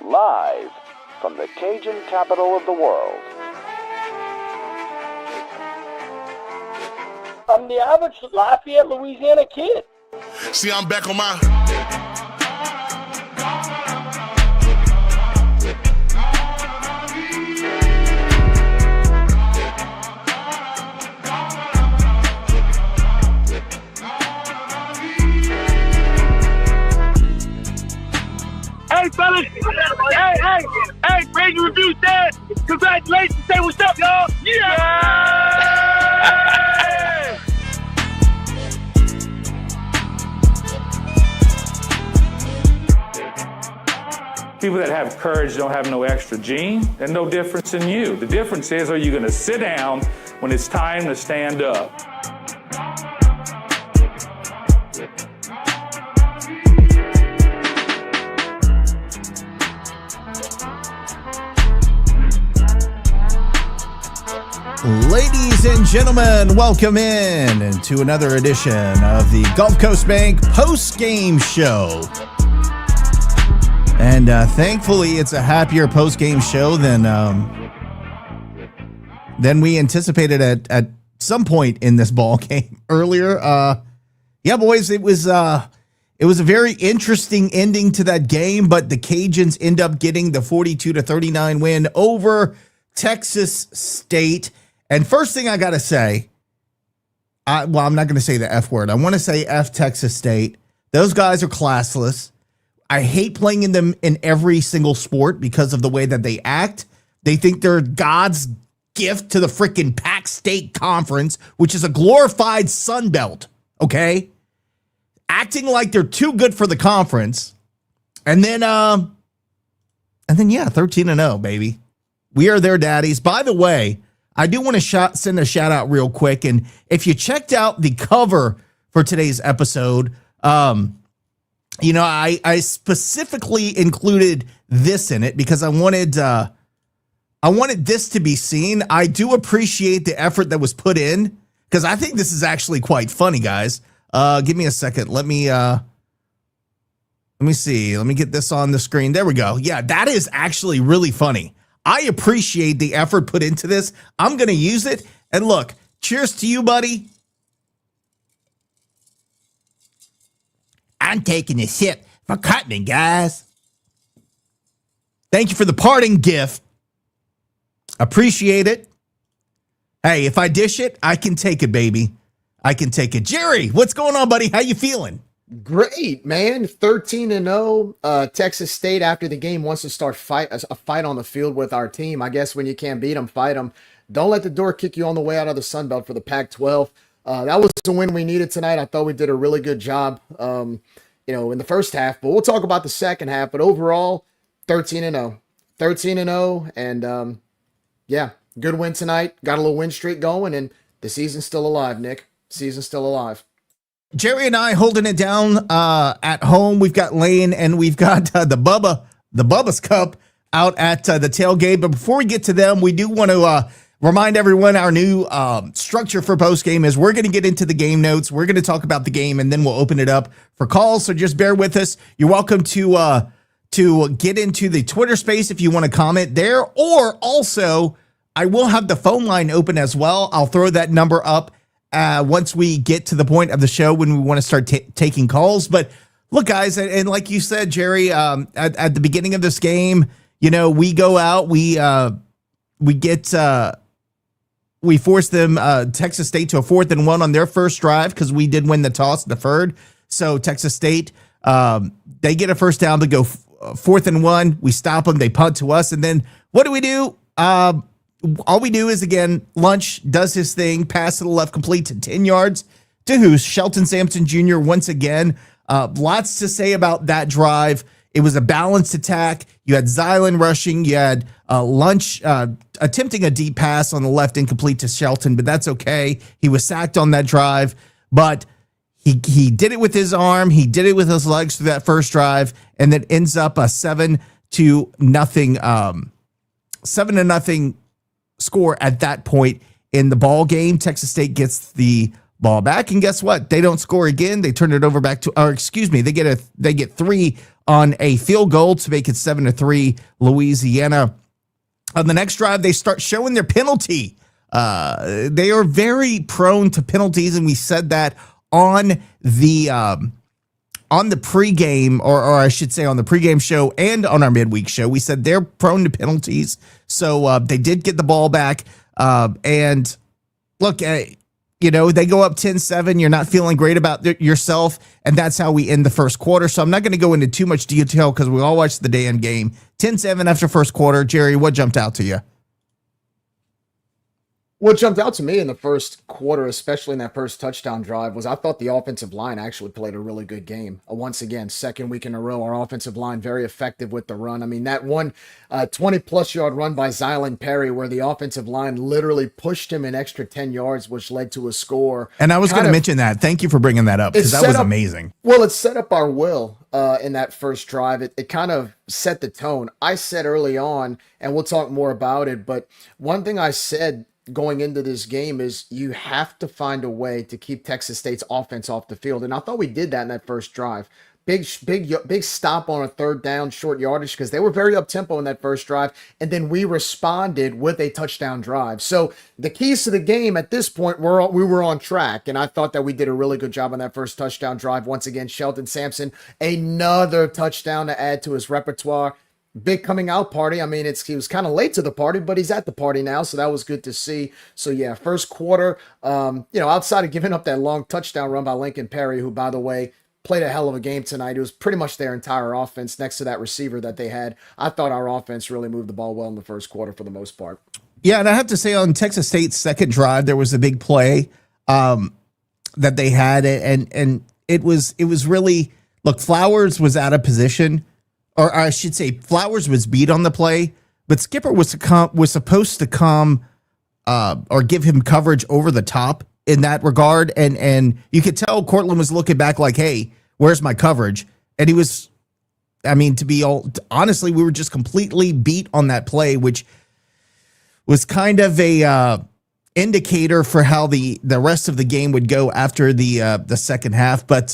Live from the Cajun capital of the world. I'm the average Lafayette, Louisiana kid. See, I'm back on my... Hey, fellas. Hey, Brady Review said, congratulations. Say what's up, y'all. Yeah! People that have courage don't have no extra gene. There's no difference in you. The difference is, are you going to sit down when it's time to stand up? Ladies and gentlemen, welcome in to another edition of the Gulf Coast Bank post-game show. And thankfully, it's a happier post-game show than we anticipated at some point in this ball game earlier. Yeah, boys, it was a very interesting ending to that game, but the Cajuns end up getting the 42-39 win over Texas State. And first thing I got to say, I'm not going to say the F word. I want to say F Texas State. Those guys are classless. I hate playing in them in every single sport because of the way that they act. They think they're God's gift to the freaking Pac State Conference, which is a glorified Sun Belt, okay? Acting like they're too good for the conference. And then 13-0, baby. We are their daddies. By the way, I do want to send a shout out real quick. And if you checked out the cover for today's episode, I specifically included this in it because I wanted this to be seen. I do appreciate the effort that was put in because I think this is actually quite funny, guys. Give me a second. Let me see. Let me get this on the screen. There we go. Yeah, that is actually really funny. I appreciate the effort put into this. I'm going to use it. And look, cheers to you, buddy. I'm taking a sip for Cutman, guys. Thank you for the parting gift. Appreciate it. Hey, if I dish it, I can take it, baby. I can take it. Jerry, what's going on, buddy? How you feeling? Great, man. 13-0. Texas State after the game wants to start a fight on the field with our team. I guess when you can't beat them, fight them. Don't let the door kick you on the way out of the Sun Belt for the Pac-12. That was the win we needed tonight. I thought we did a really good job, in the first half. But we'll talk about the second half. But overall, 13-0. 13-0. And, good win tonight. Got a little win streak going. And the season's still alive, Nick. Season's still alive. Jerry and I holding it down at home. We've got Lane and we've got the Bubba's Cup out at the tailgate. But before we get to them, we do want to remind everyone our new structure for postgame is we're going to get into the game notes. We're going to talk about the game and then we'll open it up for calls. So just bear with us. You're welcome to get into the Twitter space if you want to comment there. Or also, I will have the phone line open as well. I'll throw that number up once we get to the point of the show when we want to start taking calls. But look, guys, and like you said, Jerry, at the beginning of this game, we go out, we force them, Texas State, to a 4th and 1 on their first drive because we did win the toss, deferred. So Texas State, they get a first down to go 4th and 1. We stop them. They punt to us. And then what do? All we do is, again, Lunch does his thing, pass to the left, complete to 10 yards. To who? Shelton Sampson Jr. once again. Lots to say about that drive. It was a balanced attack. You had Zylan rushing. You had Lunch attempting a deep pass on the left, incomplete to Shelton, but that's okay. He was sacked on that drive, but he did it with his arm. He did it with his legs through that first drive, and then ends up a 7-0 score at that point in the ball game. Texas State gets the ball back, and guess what? They don't score again. They turn it over back to, they get 3 on a field goal to make it 7-3 Louisiana. On the next drive, they start showing their penalty. They are very prone to penalties, and we said that on the pregame, or I should say on the pregame show and on our midweek show. We said they're prone to penalties, so they did get the ball back. And look, they go up 10-7. You're not feeling great about yourself, and that's how we end the first quarter. So I'm not going to go into too much detail because we all watched the damn game. 10-7 after first quarter. Jerry, what jumped out to you? What jumped out to me in the first quarter, especially in that first touchdown drive, was I thought the offensive line actually played a really good game. Once again, second week in a row, our offensive line very effective with the run. I mean, that one 20-plus yard run by Zylan Perry where the offensive line literally pushed him an extra 10 yards, which led to a score. And I was going to mention that. Thank you for bringing that up because that was amazing. Well, it set up our will in that first drive. It kind of set the tone. I said early on, and we'll talk more about it, but one thing I said going into this game is you have to find a way to keep Texas State's offense off the field. And I thought we did that in that first drive. Big stop on a third down, short yardage, because they were very up-tempo in that first drive. And then we responded with a touchdown drive. So the keys to the game at this point, we were on track. And I thought that we did a really good job on that first touchdown drive. Once again, Sheldon Sampson, another touchdown to add to his repertoire. Big coming out party. I mean, he was kind of late to the party, but he's at the party now, so that was good to see. So yeah, first quarter, outside of giving up that long touchdown run by Lincoln Perry, who, by the way, played a hell of a game tonight. It was pretty much their entire offense next to that receiver that they had. I thought our offense really moved the ball well in the first quarter for the most part. Yeah, and I have to say on Texas State's second drive, there was a big play that they had, and it was really, look, Flowers was out of position. Or I should say, Flowers was beat on the play, but Skipper was supposed to come or give him coverage over the top in that regard, and you could tell Cortland was looking back like, "Hey, where's my coverage?" And he was, I mean, honestly, we were just completely beat on that play, which was kind of a indicator for how the rest of the game would go after the second half. But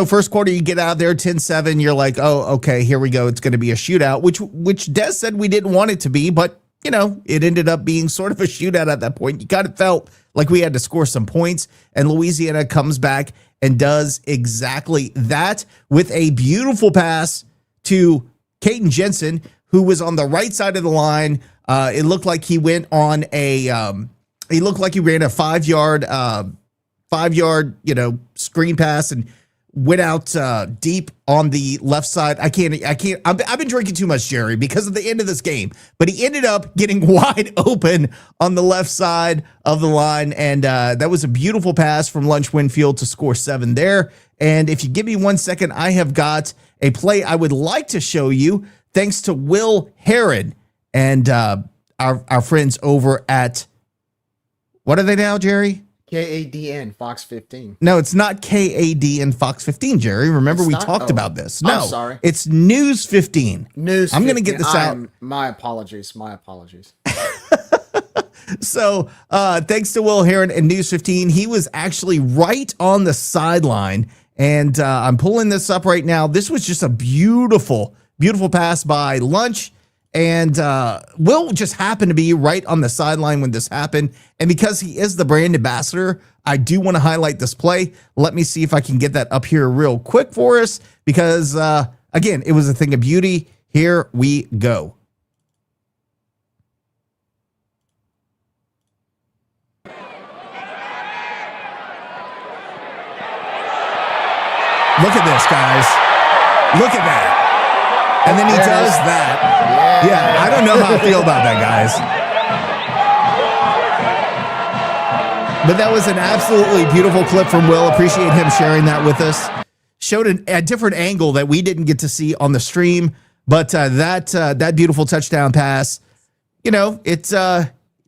first quarter, you get out there 10-7, you're like, oh, okay, here we go, it's going to be a shootout, which Des said we didn't want it to be, but it ended up being sort of a shootout at that point. You kind of felt like we had to score some points, and Louisiana comes back and does exactly that with a beautiful pass to Caden Jensen, who was on the right side of the line. It looked like he went on he looked like he ran a 5-yard, screen pass and went out deep on the left side. I can't. I've been drinking too much, Jerry, because of the end of this game. But he ended up getting wide open on the left side of the line, and that was a beautiful pass from Lunch Winfield to score 7 there. And if you give me 1 second, I have got a play I would like to show you, thanks to Will Heron and our friends over at. What are they now, Jerry? KADN, Fox 15. No, it's not KADN Fox 15, Jerry. Remember, we talked about this. No, I'm sorry. It's News 15. News 15. I'm going to get this out. My apologies. So, thanks to Will Heron and News 15, he was actually right on the sideline. And I'm pulling this up right now. This was just a beautiful, beautiful pass by Lunch. And Will just happened to be right on the sideline when this happened. And because he is the brand ambassador, I do want to highlight this play. Let me see if I can get that up here real quick for us. Because, again, it was a thing of beauty. Here we go. Look at this, guys. Look at that. And then he does that. Yeah, I don't know how I feel about that, guys. But that was an absolutely beautiful clip from Will. Appreciate him sharing that with us. Showed a different angle that we didn't get to see on the stream. But that beautiful touchdown pass, it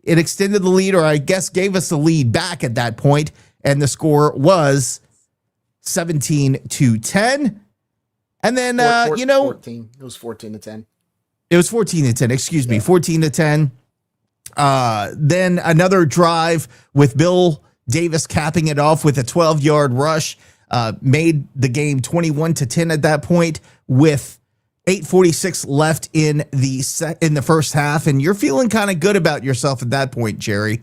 extended the lead, or I guess gave us the lead back at that point. And the score was 17-10. And then, 14. It was 14-10. It was 14-10, excuse me, 14-10. Then another drive with Bill Davis capping it off with a 12-yard rush, made the game 21-10 at that point with 8:46 left in the first half, and you're feeling kind of good about yourself at that point, Jerry.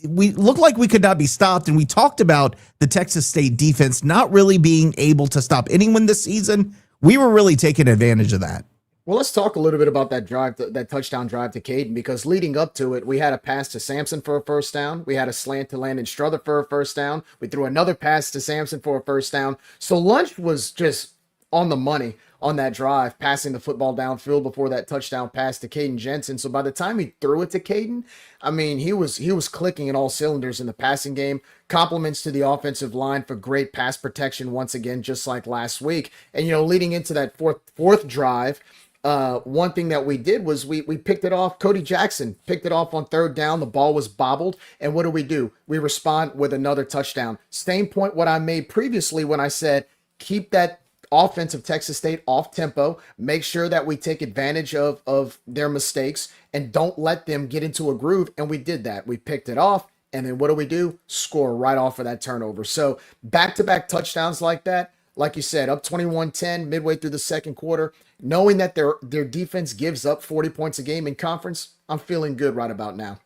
We looked like we could not be stopped, and we talked about the Texas State defense not really being able to stop anyone this season. We were really taking advantage of that. Well, let's talk a little bit about that drive, that touchdown drive to Caden, because leading up to it, we had a pass to Sampson for a first down. We had a slant to Landon Strother for a first down. We threw another pass to Sampson for a first down. So Lunch was just on the money on that drive, passing the football downfield before that touchdown pass to Caden Jensen. So by the time he threw it to Caden, I mean, he was clicking in all cylinders in the passing game. Compliments to the offensive line for great pass protection once again, just like last week. And, leading into that fourth drive, one thing that we did was we picked it off. Cody Jackson picked it off on third down. The ball was bobbled. And what do? We respond with another touchdown. Same point what I made previously when I said, keep that offense of Texas State off tempo. Make sure that we take advantage of their mistakes and don't let them get into a groove. And we did that. We picked it off. And then what do? Score right off of that turnover. So back-to-back touchdowns like that. Like you said, up 21-10 midway through the second quarter, knowing that their defense gives up 40 points a game in conference, I'm feeling good right about now.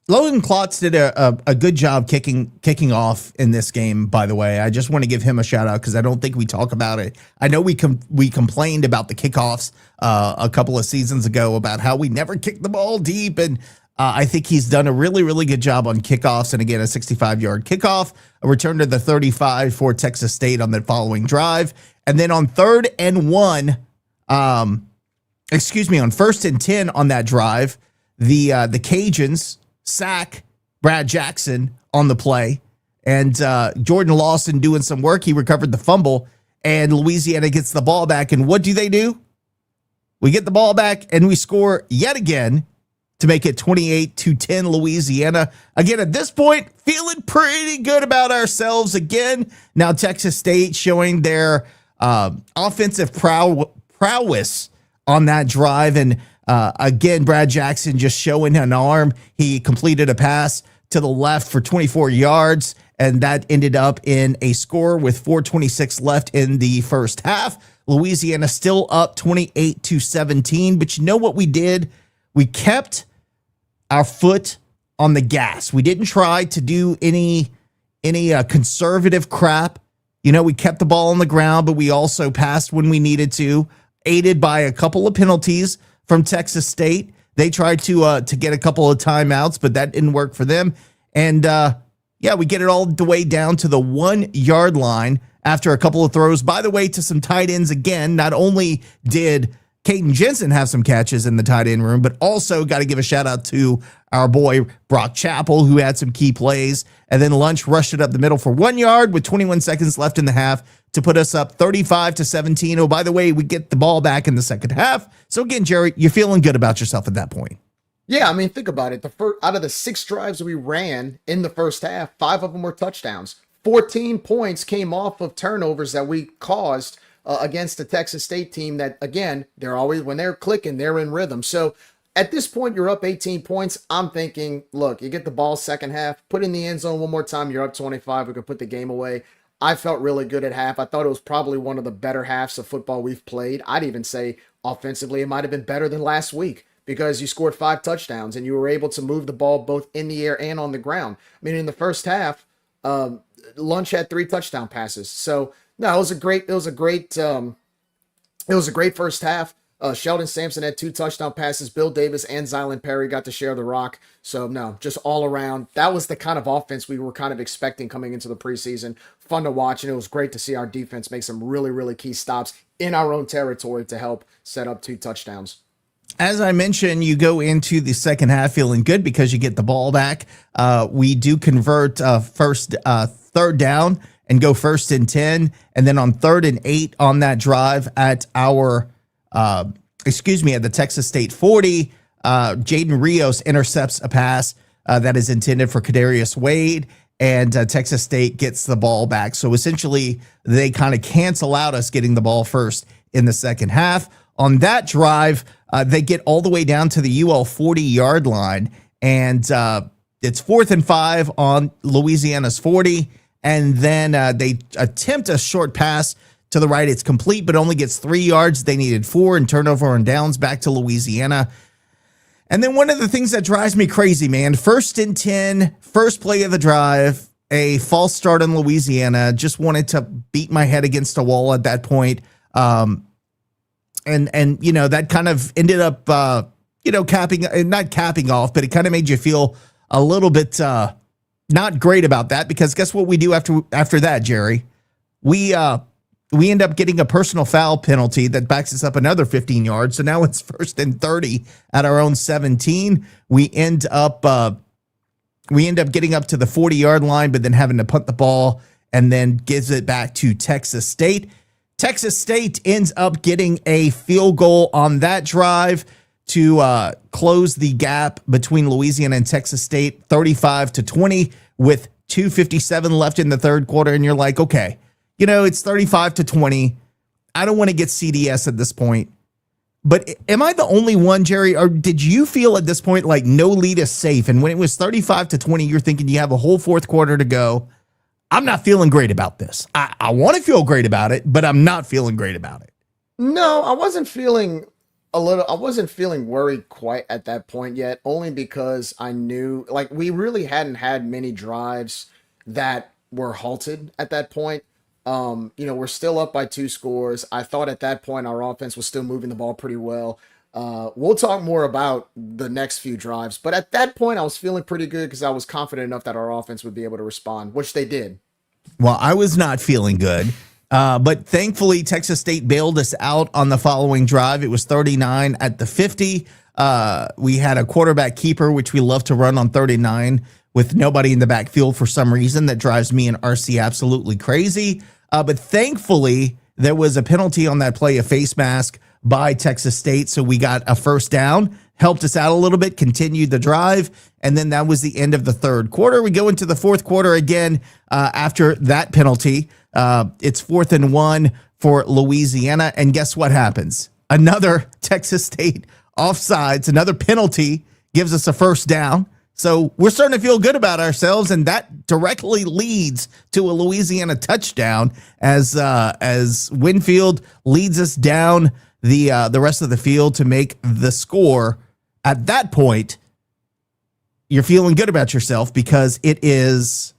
Logan Klotz did a good job kicking off in this game, by the way. I just want to give him a shout out because I don't think we talk about it. I know we complained about the kickoffs a couple of seasons ago about how we never kicked the ball deep, and I think he's done a really, really good job on kickoffs. And again, a 65-yard kickoff, a return to the 35 for Texas State on the following drive. And then on 3rd and 1, on 1st and 10 on that drive, the Cajuns sack Brad Jackson on the play. And Jordan Lawson doing some work. He recovered the fumble, and Louisiana gets the ball back. And what do? We get the ball back, and we score yet again to make it 28-10 Louisiana. Again, at this point, feeling pretty good about ourselves again. Now Texas State showing their offensive prowess on that drive. And again, Brad Jackson just showing an arm. He completed a pass to the left for 24 yards, and that ended up in a score with 4:26 left in the first half. Louisiana still up 28-17. But you know what we did? We kept our foot on the gas. We didn't try to do any conservative crap. We kept the ball on the ground, but we also passed when we needed to, aided by a couple of penalties from Texas State. They tried to get a couple of timeouts, but that didn't work for them. And we get it all the way down to the 1-yard line after a couple of throws, by the way, to some tight ends again. Not only did Caden Jensen have some catches in the tight end room, but also got to give a shout out to our boy Brock Chappell, who had some key plays. And then Lunch rushed it up the middle for 1 yard with 21 seconds left in the half to put us up 35-17. Oh, by the way, we get the ball back in the second half. So again, Jerry, you're feeling good about yourself at that point. Yeah, I mean, think about it. Out of the 6 drives we ran in the first half, 5 of them were touchdowns. 14 points came off of turnovers that we caused against the Texas State team that, again, they're always, when they're clicking, they're in rhythm. So at this point, you're up 18 points. I'm thinking, look, you get the ball second half, put in the end zone one more time, you're up 25, we can put the game away. I felt really good at half. I thought it was probably one of the better halves of football we've played. I'd even say offensively it might have been better than last week because you scored 5 touchdowns and you were able to move the ball both in the air and on the ground. I mean, in the first half, Lunch had 3 touchdown passes. So no, it was a great first half. Sheldon Sampson had 2 touchdown passes. Bill Davis and Zylan Perry got to share the rock. So no, just all around. That was the kind of offense we were kind of expecting coming into the preseason. Fun to watch, and it was great to see our defense make some really, really key stops in our own territory to help set up 2 touchdowns. As I mentioned, you go into the second half feeling good because you get the ball back. We do convert third down and go 1st and 10. And then on 3rd and 8 on that drive at at the Texas State 40, Jaden Rios intercepts a pass that is intended for Kadarius Wade, and Texas State gets the ball back. So essentially, they kind of cancel out us getting the ball first in the second half. On that drive, they get all the way down to the UL 40-yard line, and it's 4th and 5 on Louisiana's 40, and then they attempt a short pass to the right. It's complete, but only gets 3 yards. They needed 4 and turnover on downs back to Louisiana. And then one of the things that drives me crazy, man, 1st and 10, first play of the drive, a false start in Louisiana. Just wanted to beat my head against a wall at that point. And that kind of ended up, not capping off, but it kind of made you feel a little bit not great about that, because guess what we do after that, Jerry? We end up getting a personal foul penalty that backs us up another 15 yards. So now it's 1st and 30 at our own 17. We end up getting up to the 40-yard line, but then having to punt the ball and then gives it back to Texas State. Texas State ends up getting a field goal on that drive to close the gap between Louisiana and Texas State, 35-20, with 2:57 left in the third quarter. And you're like, okay, it's 35-20. I don't want to get CDS at this point. But am I the only one, Jerry, or did you feel at this point like no lead is safe? And when it was 35-20, you're thinking you have a whole fourth quarter to go. I'm not feeling great about this. I want to feel great about it, but I'm not feeling great about it. No, I wasn't feeling worried quite at that point yet, only because I knew, we really hadn't had many drives that were halted at that point. We're still up by 2 scores. I thought at that point our offense was still moving the ball pretty well. We'll talk more about the next few drives, but at that point I was feeling pretty good because I was confident enough that our offense would be able to respond, which they did. Well, I was not feeling good, but thankfully Texas State bailed us out on the following drive. It was 39 at the 50. We had a quarterback keeper, which we love to run on 39 with nobody in the backfield for some reason. That drives me and RC absolutely crazy. But thankfully, there was a penalty on that play, a face mask by Texas State. So we got a first down, helped us out a little bit, continued the drive. And then that was the end of the third quarter. We go into the fourth quarter again after that penalty. It's 4th and 1 for Louisiana. And guess what happens? Another Texas State offsides, another penalty gives us a first down. So we're starting to feel good about ourselves, and that directly leads to a Louisiana touchdown as Winfield leads us down the rest of the field to make the score. At that point, you're feeling good about yourself because it is.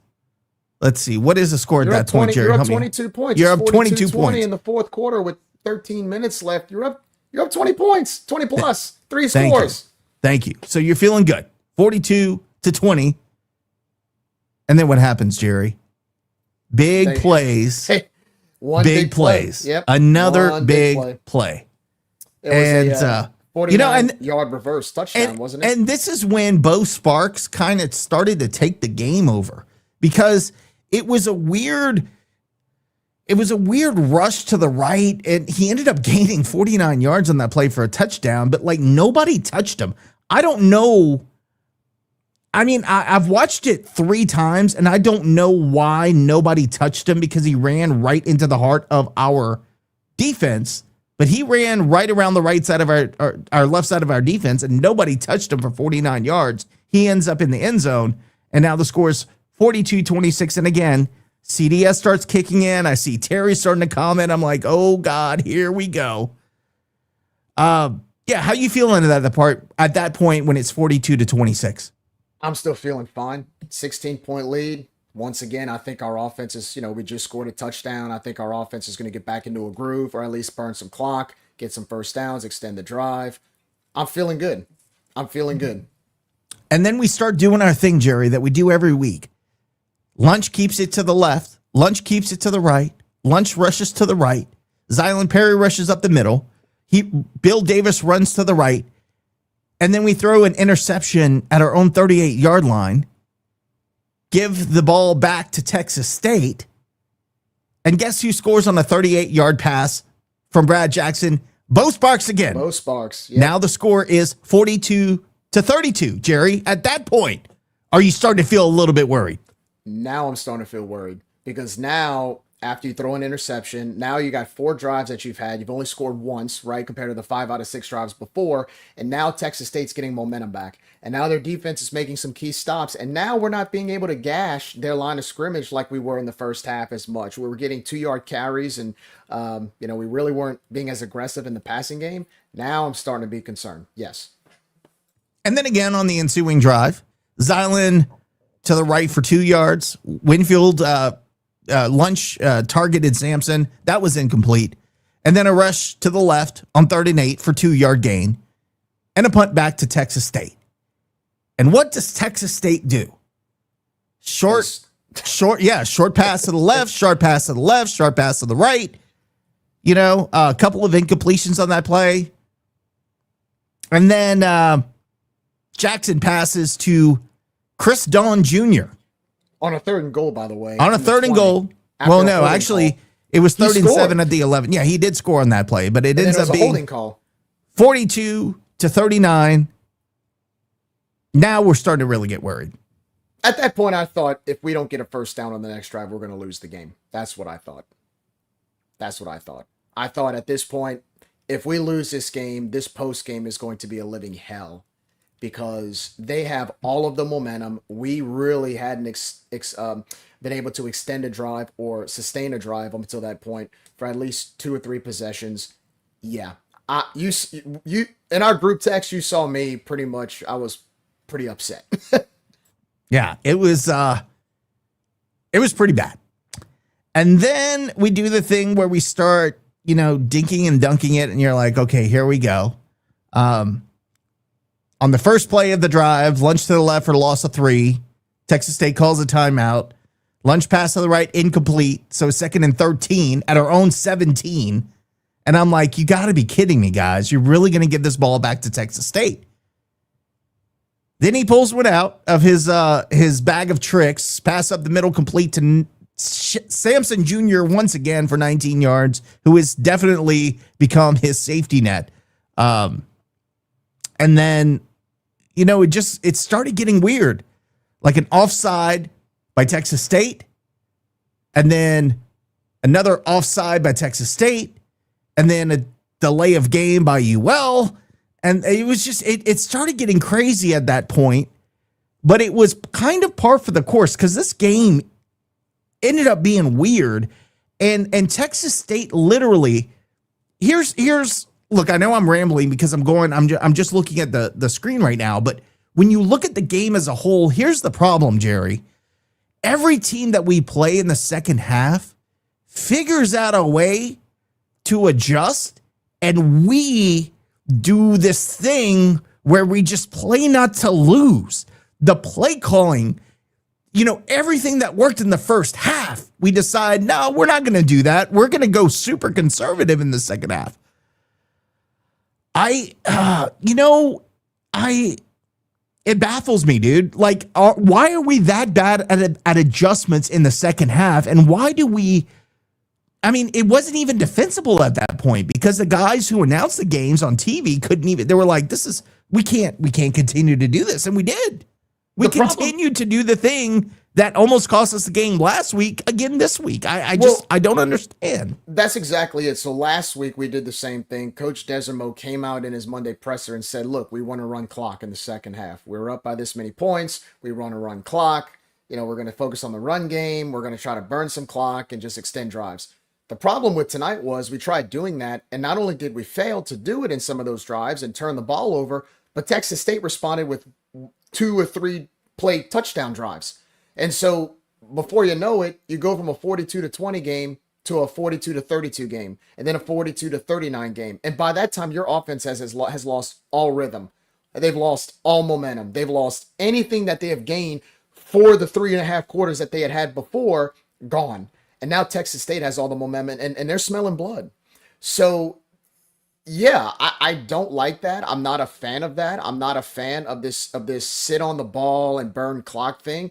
Let's see, what is the score at that point, Jerry? You're up 22 points. You're up 22 points in the fourth quarter with 13 minutes left. You're up 20 points, 20 plus, 3 scores. Thank you. So you're feeling good. 42-20. And then what happens, Jerry? Big plays. One big plays. Play. Yep. Another one big play. It was a 49-yard reverse touchdown, wasn't it? And this is when Bo Sparks kind of started to take the game over, because it was a weird rush to the right, and he ended up gaining 49 yards on that play for a touchdown, but nobody touched him. I don't know. I mean, I've watched it 3 times, and I don't know why nobody touched him, because he ran right into the heart of our defense. But he ran right around the right side of our left side of our defense, and nobody touched him for 49 yards. He ends up in the end zone, and now the score is 42-26. And again, CDS starts kicking in. I see Terry starting to comment. I'm like, oh, God, here we go. Yeah, how you feeling at that point when it's 42-26? I'm still feeling fine. 16-point lead. Once again, I think our offense is, we just scored a touchdown. I think our offense is going to get back into a groove, or at least burn some clock, get some first downs, extend the drive. I'm feeling good. And then we start doing our thing, Jerry, that we do every week. Lunch keeps it to the left. Lunch keeps it to the right. Lunch rushes to the right. Zylan Perry rushes up the middle. Bill Davis runs to the right. And then we throw an interception at our own 38-yard line, give the ball back to Texas State, and guess who scores on a 38-yard pass from Brad Jackson? Bo Sparks again. Bo Sparks. Yep. Now the score is 42-32. Jerry, at that point, are you starting to feel a little bit worried? Now I'm starting to feel worried, because now after you throw an interception. Now you got 4 drives that you've had. You've only scored once, right, compared to the 5 out of 6 drives before. And now Texas State's getting momentum back. And now their defense is making some key stops. And now we're not being able to gash their line of scrimmage like we were in the first half as much. We were getting 2-yard carries and, we really weren't being as aggressive in the passing game. Now I'm starting to be concerned. Yes. And then again on the ensuing drive, Zylan to the right for 2 yards. Winfield lunch targeted Sampson. That was incomplete. And then a rush to the left on 3rd and 8 for 2-yard gain. And a punt back to Texas State. And what does Texas State do? Short pass to the left, short pass to the left, short pass to the right. A couple of incompletions on that play. And then Jackson passes to Chris Dawn Jr. On a 3rd and goal, by the way. On a 3rd and goal. Well, no, actually, it was 3rd and 7 at the 11. Yeah, he did score on that play, but it ends up being a holding call. 42-39. Now we're starting to really get worried. At that point, I thought if we don't get a first down on the next drive, we're going to lose the game. That's what I thought. I thought at this point, if we lose this game, this post game is going to be a living hell because they have all of the momentum. We really hadn't been able to extend a drive or sustain a drive until that point for at least 2 or 3 possessions. Yeah. You in our group text, you saw me pretty much. I was pretty upset. Yeah, it was pretty bad. And then we do the thing where we start, dinking and dunking it. And you're like, okay, here we go. On the first play of the drive, lunch to the left for a loss of 3. Texas State calls a timeout. Lunch pass to the right, incomplete. So 2nd and 13 at our own 17. And I'm like, you got to be kidding me, guys. You're really going to give this ball back to Texas State. Then he pulls one out of his bag of tricks, pass up the middle, complete to Sampson Jr. once again for 19 yards, who has definitely become his safety net. And then, it started getting weird, like an offside by Texas State, and then another offside by Texas State, and then a delay of game by UL. And it was just, it started getting crazy at that point, but it was kind of par for the course because this game ended up being weird. And Texas State literally, look, I know I'm rambling because I'm just looking at the screen right now, but when you look at the game as a whole, here's the problem, Jerry. Every team that we play in the second half figures out a way to adjust, and we do this thing where we just play not to lose. The play calling, everything that worked in the first half, we decide, no, we're not going to do that. We're going to go super conservative in the second half. It baffles me, dude. Like, why are we that bad at adjustments in the second half? And why do we, it wasn't even defensible at that point because the guys who announced the games on TV couldn't even, they were like, we can't continue to do this. And we did. We continued to do the thing that almost cost us the game last week again this week. I don't understand. That's exactly it. So last week we did the same thing. Coach Desermo came out in his Monday presser and said, look, we want to run clock in the second half. We're up by this many points. We want to run clock. We're going to focus on the run game. We're going to try to burn some clock and just extend drives. The problem with tonight was we tried doing that, and not only did we fail to do it in some of those drives and turn the ball over, but Texas State responded with 2 or 3 play touchdown drives. And so before you know it, you go from a 42-20 game to a 42-32 game, and then a 42-39 game. And by that time, your offense has lost all rhythm. They've lost all momentum. They've lost anything that they have gained for the 3.5 quarters that they had before, gone. And now Texas State has all the momentum, and they're smelling blood. So, yeah, I don't like that. I'm not a fan of that. I'm not a fan of this sit on the ball and burn clock thing.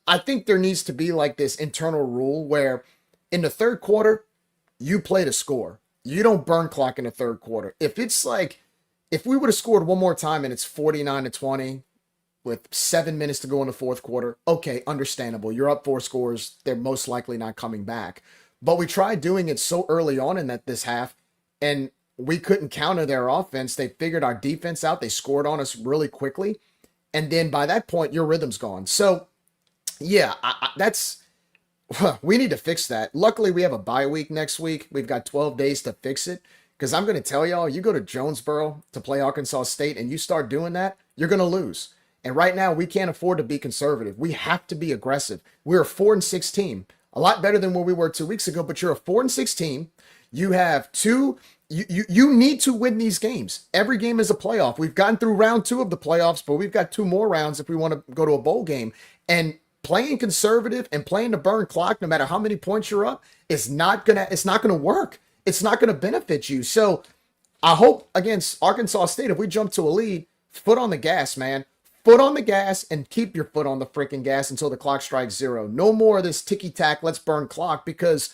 I think there needs to be like this internal rule where in the third quarter, you play to score. You don't burn clock in the third quarter. If we would have scored one more time and it's 49-20, with 7 minutes to go in the fourth quarter, okay, understandable. You're up 4 scores. They're most likely not coming back. But we tried doing it so early on in this half, and we couldn't counter their offense. They figured our defense out. They scored on us really quickly. And then by that point, your rhythm's gone. So, yeah, we need to fix that. Luckily, we have a bye week next week. We've got 12 days to fix it. Because I'm going to tell y'all, you go to Jonesboro to play Arkansas State and you start doing that, you're going to lose. And right now, we can't afford to be conservative. We have to be aggressive. We're a 4-6 team. A lot better than where we were 2 weeks ago, but you're a 4-6 team. You have you need to win these games. Every game is a playoff. We've gotten through round 2 of the playoffs, but we've got 2 more rounds if we want to go to a bowl game. And playing conservative and playing to burn clock, no matter how many points you're up, it's not gonna work. It's not gonna benefit you. So I hope against Arkansas State, if we jump to a lead, foot on the gas, man. Foot on the gas and keep your foot on the freaking gas until the clock strikes 0. No more of this ticky-tack, let's burn clock, because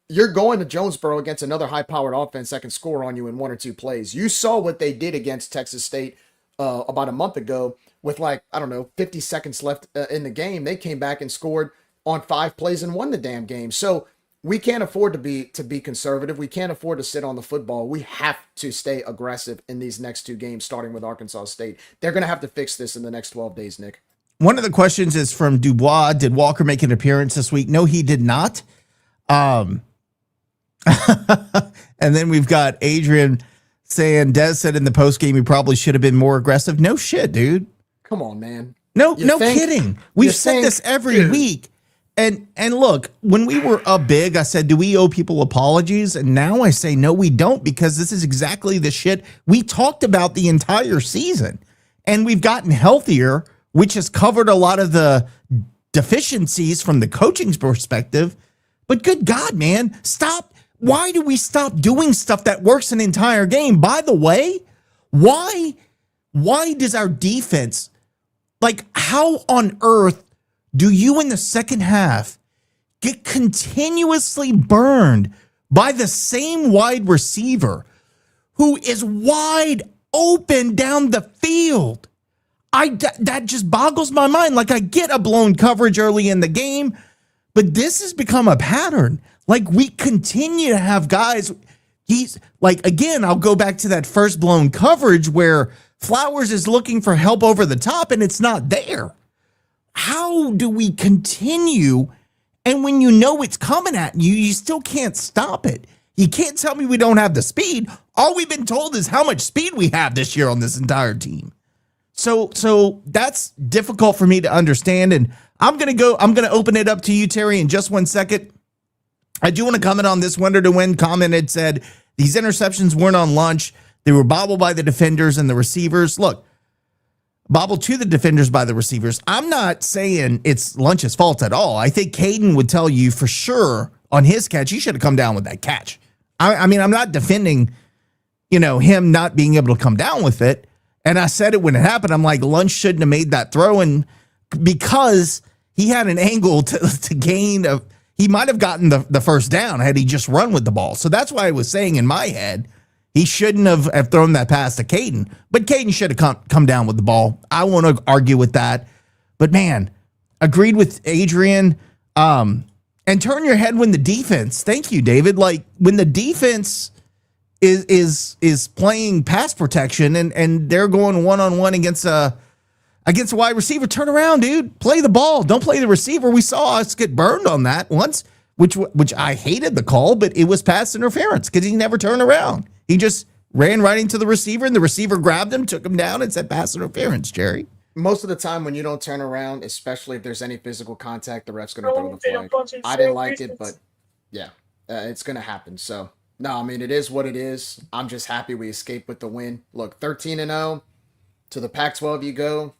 you're going to Jonesboro against another high-powered offense that can score on you in 1 or 2 plays. You saw what they did against Texas State about a month ago with 50 seconds left in the game. They came back and scored on 5 plays and won the damn game. So we can't afford to be conservative. We can't afford to sit on the football. We have to stay aggressive in these next 2 games, starting with Arkansas State. They're going to have to fix this in the next 12 days, Nick. One of the questions is from Dubois. Did Walker make an appearance this week? No, he did not. And then we've got Adrian saying, Des said in the postgame he probably should have been more aggressive. No shit, dude. Come on, man. No kidding. We've said this every week. And look, when we were up big, I said, do we owe people apologies? And now I say, no, we don't, because this is exactly the shit we talked about the entire season. And we've gotten healthier, which has covered a lot of the deficiencies from the coaching perspective. But good God, man, stop. Why do we stop doing stuff that works an entire game? By the way, why does our defense, how on earth do you in the second half get continuously burned by the same wide receiver who is wide open down the field? That just boggles my mind. I get a blown coverage early in the game, but this has become a pattern. We continue to have guys. Again, I'll go back to that first blown coverage where Flowers is looking for help over the top and it's not there. How do we continue? And when you know it's coming at you, you still can't stop it. You can't tell me we don't have the speed. All we've been told is how much speed we have this year on this entire team. So that's difficult for me to understand. And I'm going to open it up to you, Terry, in just 1 second. I do want to comment on this. Wonder to Win commented, said these interceptions weren't on lunch. They were bobbled by the defenders and the receivers. Look, bobbled to the defenders by the receivers. I'm not saying it's Lunch's fault at all. I think Caden would tell you for sure on his catch, he should have come down with that catch. I mean, I'm not defending, him not being able to come down with it. And I said it when it happened. I'm like, Lunch shouldn't have made that throw. And because he had an angle to gain he might have gotten the first down had he just run with the ball. So that's why I was saying in my head, he shouldn't have thrown that pass to Caden, but Caden should have come down with the ball. I won't argue with that. But man, agreed with Adrian. And turn your head when the defense. Thank you, David. When the defense is playing pass protection and they're going one-on-one against a wide receiver, turn around, dude. Play the ball. Don't play the receiver. We saw us get burned on that once, which I hated the call, but it was pass interference because he never turned around. He just ran right into the receiver, and the receiver grabbed him, took him down, and said pass interference, Jerry. Most of the time when you don't turn around, especially if there's any physical contact, the ref's going to throw the flag. I didn't like it, but yeah, it's going to happen. So, no, I mean, it is what it is. I'm just happy we escaped with the win. Look, 13-0 to the Pac-12 you go.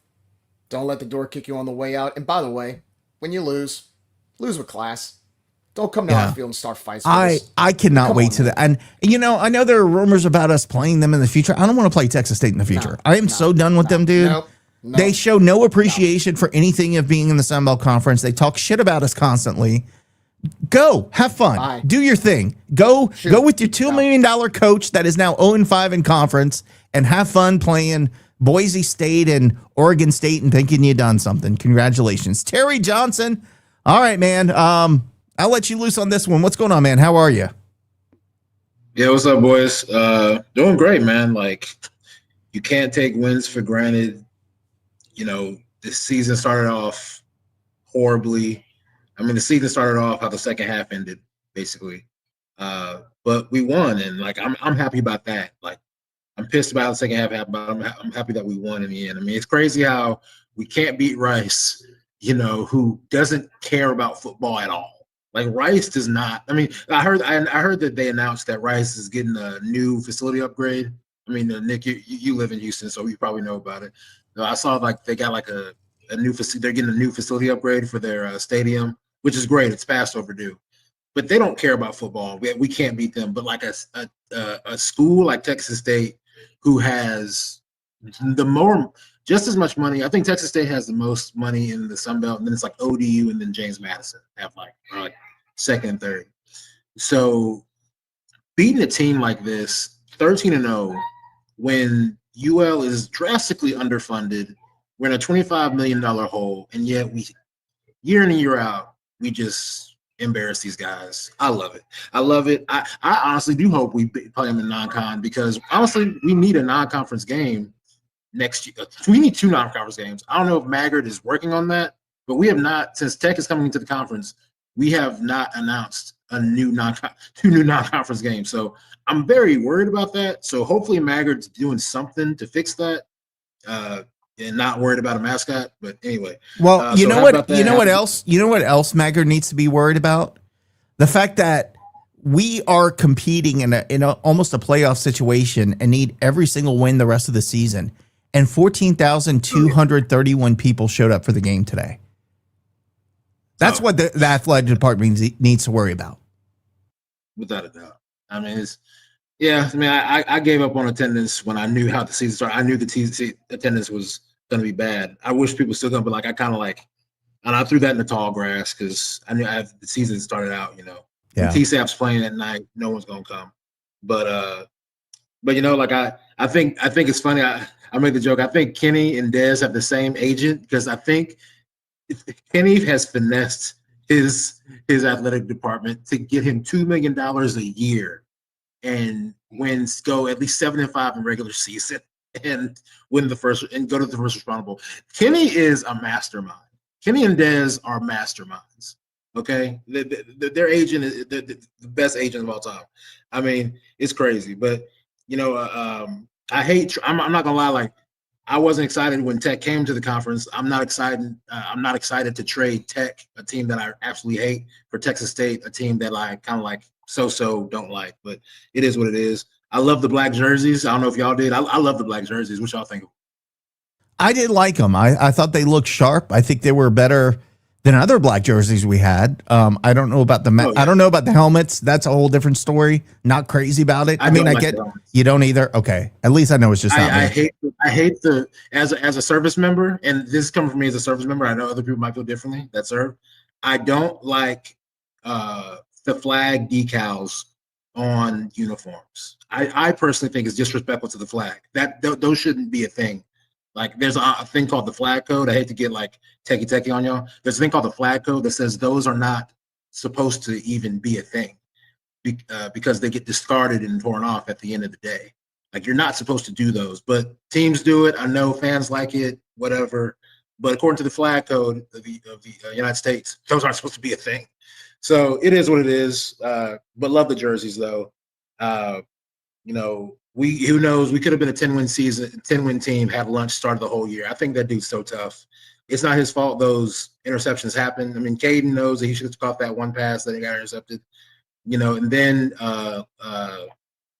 Don't let the door kick you on the way out. And by the way, when you lose with class. Don't come down the field and start fights. I cannot wait to that. And, I know there are rumors about us playing them in the future. I don't want to play Texas State in the future. I am so done with them, dude. Nope. They show no appreciation for anything of being in the Sun Belt Conference. They talk shit about us constantly. Go. Have fun. Bye. Do your thing. Go with your $2 million coach that is now 0-5 in conference and have fun playing Boise State and Oregon State and thinking you done something. Congratulations. Terry Johnson. All right, man. I'll let you loose on this one. What's going on, man? How are you? Yeah, what's up, boys? Doing great, man. Like, you can't take wins for granted. You know, this season started off horribly. I mean, the season started off how the second half ended, basically. But we won, and like I'm happy about that. Like, I'm pissed about how the second half, but I'm happy that we won in the end. I mean, it's crazy how we can't beat Rice, you know, who doesn't care about football at all. Like, Rice does not. I mean, I heard that they announced that Rice is getting a new facility upgrade. I mean, Nick, you live in Houston, so you probably know about it. I saw like they got like a new facility. They're getting a new facility upgrade for their stadium, which is great. It's fast overdue. But they don't care about football. We can't beat them. But like a school like Texas State, who has just as much money. I think Texas State has the most money in the Sun Belt, and then it's like ODU and then James Madison have like second and third. So beating a team like this, 13-0, when UL is drastically underfunded, we're in a $25 million hole, and yet we, year in and year out, we just embarrass these guys. I love it. I honestly do hope we play them in non-con, because honestly, we need a non-conference game next year. We need 2 non-conference games. I don't know if Maggard is working on that, but we have not, since Tech is coming into the conference, we have not announced two new non-conference games. So I'm very worried about that. So hopefully Maggard's doing something to fix that, and not worried about a mascot. But anyway. Well, you know what? You know what else? You know what else Maggard needs to be worried about? The fact that we are competing in a almost a playoff situation and need every single win the rest of the season. And 14,231 people showed up for the game today. That's what the athletic department needs to worry about. Without a doubt. I mean, I gave up on attendance when I knew how the season started. I knew the attendance was going to be bad. I wish people still come, but like, and I threw that in the tall grass because I knew the season started out, you know. Yeah. TSAP's playing at night, no one's going to come. But you know, like I think it's funny. I made the joke. I think Kenny and Dez have the same agent, because I think Kenny has finessed his athletic department to get him $2 million a year and go at least 7-5 in regular season and win the first and go to the first respondable. Kenny is a mastermind. Kenny and Dez are masterminds. Okay, their agent is the best agent of all time. I mean, it's crazy, but you know, I'm not gonna lie. Like, I wasn't excited when Tech came to the conference. I'm not excited. I'm not excited to trade Tech, a team that I absolutely hate, for Texas State, a team that I kind of like so don't like. But it is what it is. I love the black jerseys. I don't know if y'all did. I love the black jerseys. What y'all think? I did like them. I thought they looked sharp. I think they were better than other black jerseys we had. I don't know about I don't know about the helmets. That's a whole different story. Not crazy about it. I mean, I get you don't either. Okay, at least I know it's just not me. I hate as a service member, and this is coming from me as a service member. I know other people might feel differently that serve. I don't like the flag decals on uniforms. I personally think it's disrespectful to the flag. Those shouldn't be a thing. Like, there's a thing called the flag code. I hate to get like techie on y'all. There's a thing called the flag code that says those are not supposed to even be a thing, because they get discarded and torn off at the end of the day. Like, you're not supposed to do those, but teams do it. I know fans like it, whatever. But according to the flag code of the United States, those aren't supposed to be a thing. So it is what it is. But love the jerseys though. You know, who knows? We could have been a 10-win team, had lunch, started the whole year. I think that dude's so tough. It's not his fault those interceptions happened. I mean, Caden knows that he should have caught that one pass that he got intercepted. You know, and then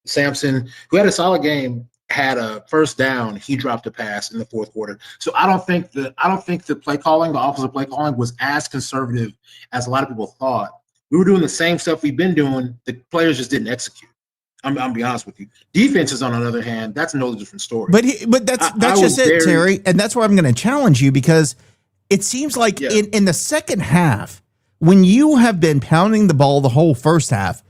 Sampson, who had a solid game, had a first down. He dropped a pass in the fourth quarter. So I don't think the play calling, the offensive play calling, was as conservative as a lot of people thought. We were doing the same stuff we've been doing. The players just didn't execute. I'm be honest with you. Defenses, on the other hand, that's a totally different story. But that's just it, Terry. And that's where I'm going to challenge you, because it seems like in the second half, when you have been pounding the ball the whole first half,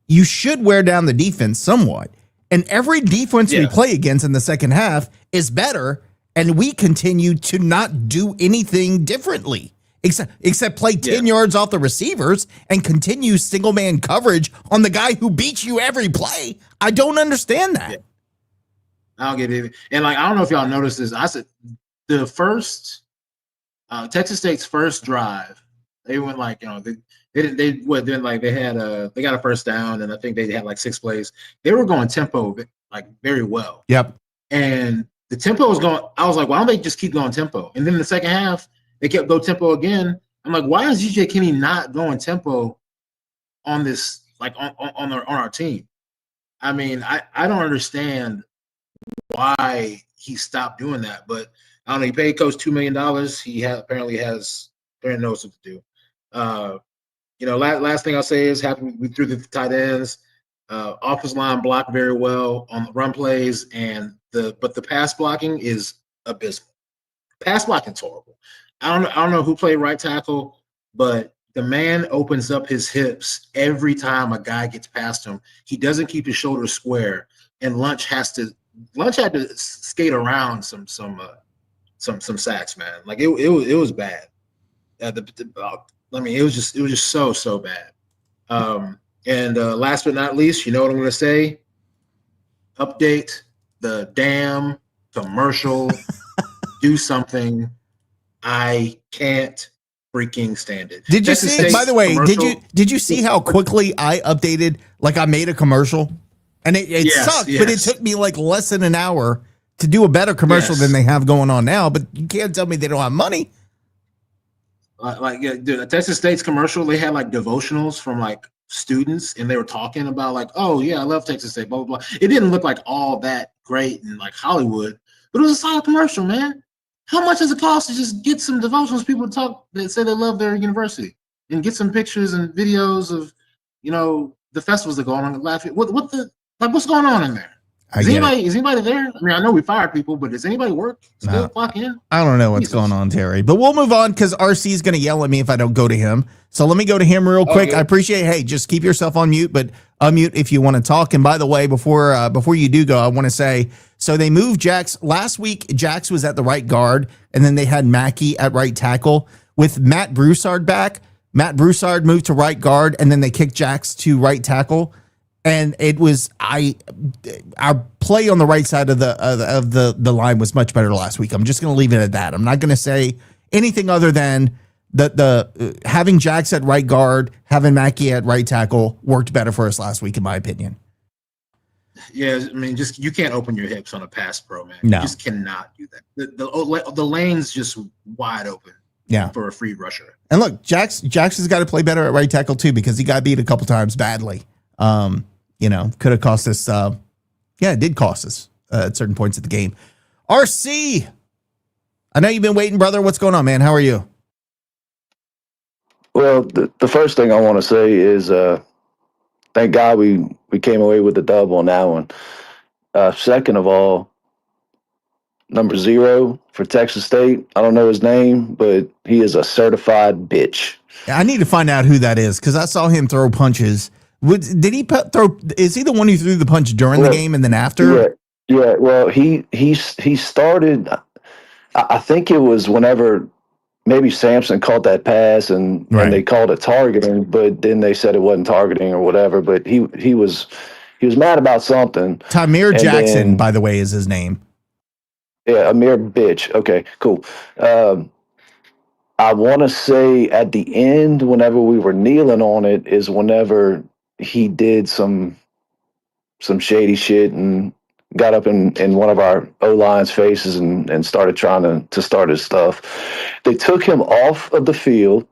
you should wear down the defense somewhat. And every defense we play against in the second half is better, and we continue to not do anything differently. except play 10 yards off the receivers and continue single man coverage on the guy who beats you every play. I don't understand that. Yeah. I don't get it. And like, I don't know if y'all noticed this. I said the first Texas State's first drive, they went like, they got a first down, and I think they had like 6 plays. They were going tempo like very well. Yep. And the tempo was going. I was like, why don't they just keep going tempo? And then in the second half, they kept go tempo again. I'm like, why is DJ Kinney not going tempo on this, like on our team? I mean, I don't understand why he stopped doing that, but I don't know. He paid Coach $2 million. He apparently knows what to do. Last thing I'll say is we threw the tight ends. Offensive line blocked very well on the run plays, but the pass blocking is abysmal. Pass blocking is horrible. I don't know who played right tackle, but the man opens up his hips every time a guy gets past him. He doesn't keep his shoulders square, and Lunch had to skate around some sacks, man. Like it was bad. It was just so bad. And last but not least, you know what I'm going to say? Update the damn commercial. Do something. I can't freaking stand it. Did you see? By the way, did you see how quickly I updated? Like I made a commercial, and it sucked, but it took me like less than an hour to do a better commercial than they have going on now. But you can't tell me they don't have money. The Texas State's commercial, they had like devotionals from like students, and they were talking about like, oh yeah, I love Texas State, blah blah blah. It didn't look like all that great in like Hollywood, but it was a solid commercial, man. How much does it cost to just get some devotionals people talk that say they love their university and get some pictures and videos of, the festivals that go on? Laughing, what's going on in there? Is anybody there? I mean, I know we fired people, but does anybody work? Still clock in? I don't know what's going on, Terry. But we'll move on because RC is going to yell at me if I don't go to him. So let me go to him real quick. I appreciate. Hey, just keep yourself on mute, but unmute if you want to talk. And by the way, before you do go, I want to say, so they moved Jax last week. Jax was at the right guard, and then they had Mackey at right tackle with Matt Broussard back. Matt Broussard moved to right guard, and then they kicked Jax to right tackle. And it was our play on the right side of the line was much better last week. I'm just going to leave it at that. I'm not going to say anything other than the having Jax at right guard, having Mackey at right tackle worked better for us last week, in my opinion. Yeah, I mean, just you can't open your hips on a pass pro, man. No. You just cannot do that. The lane's just wide open. Yeah, for a free rusher. And look, Jax has got to play better at right tackle too because he got beat a couple times badly. Could have cost us. It did cost us at certain points of the game. RC, I know you've been waiting, brother. What's going on, man? How are you? Well, the first thing I want to say is thank God we came away with the dub on that one. Second of all, number 0 for Texas State. I don't know his name, but he is a certified bitch. I need to find out who that is because I saw him throw punches. Did he throw? Is he the one who threw the punch during the game and then after? Yeah. Well, he started. I think it was whenever maybe Sampson caught that pass and they called it targeting, but then they said it wasn't targeting or whatever. But he was mad about something. Tamir Jackson, by the way, is his name. Yeah, Amir bitch. Okay, cool. I want to say at the end, whenever we were kneeling on it, is whenever he did some shady shit and got up in one of our O-line's faces and started trying to start his stuff. They took him off of the field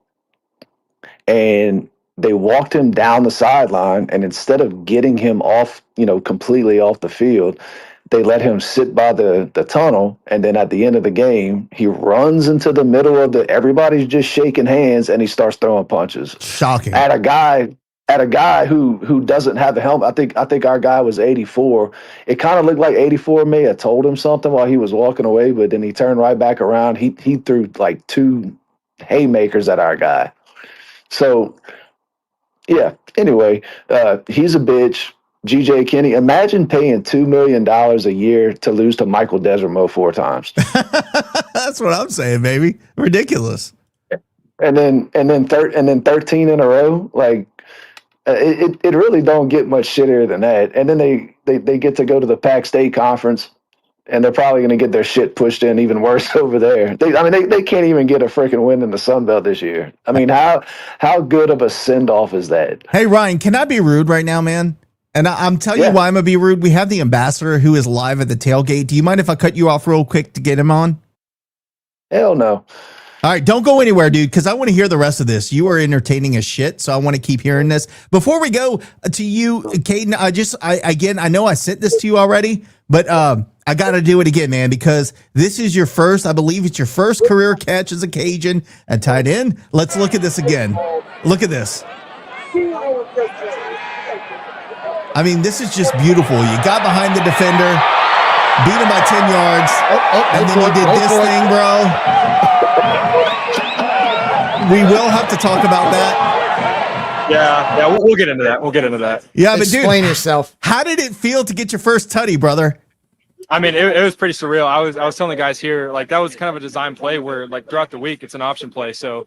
and they walked him down the sideline, and instead of getting him off, completely off the field, they let him sit by the tunnel, and then at the end of the game, he runs into the middle of everybody's just shaking hands, and he starts throwing punches. Shocking. At a guy who doesn't have a helmet. I think our guy was 84. It kind of looked like 84 may have told him something while he was walking away, but then he turned right back around. He threw like 2 haymakers at our guy. So yeah. Anyway, he's a bitch. GJ Kinney, imagine paying $2 million a year to lose to Michael Desormeaux 4 times. That's what I'm saying, baby. Ridiculous. and then 13 in a row. Like it really don't get much shittier than that. And then they get to go to the Pac State Conference, and they're probably going to get their shit pushed in even worse over there. They can't even get a freaking win in the Sun Belt this year. I mean, how good of a send off is that? Hey Ryan, can I be rude right now, man? And I'm telling you why I'm gonna be rude. We have the ambassador who is live at the tailgate. Do you mind if I cut you off real quick to get him on? Hell no. All right, don't go anywhere, dude, because I want to hear the rest of this. You are entertaining as shit, so I want to keep hearing this. Before we go to you, Caden, I know I sent this to you already, but I got to do it again, man, because this is your first, I believe it's your first career catch as a Cajun at tight end. Let's look at this again. Look at this. I mean, this is just beautiful. You got behind the defender, beat him by 10 yards, and then you did this thing, bro. We will have to talk about that. Yeah, we'll get into that. Yeah, but Explain dude, yourself. how did it feel to get your first tutty, brother? I mean, it was pretty surreal. I was telling the guys here, like, that was kind of a design play where, like, throughout the week, it's an option play. So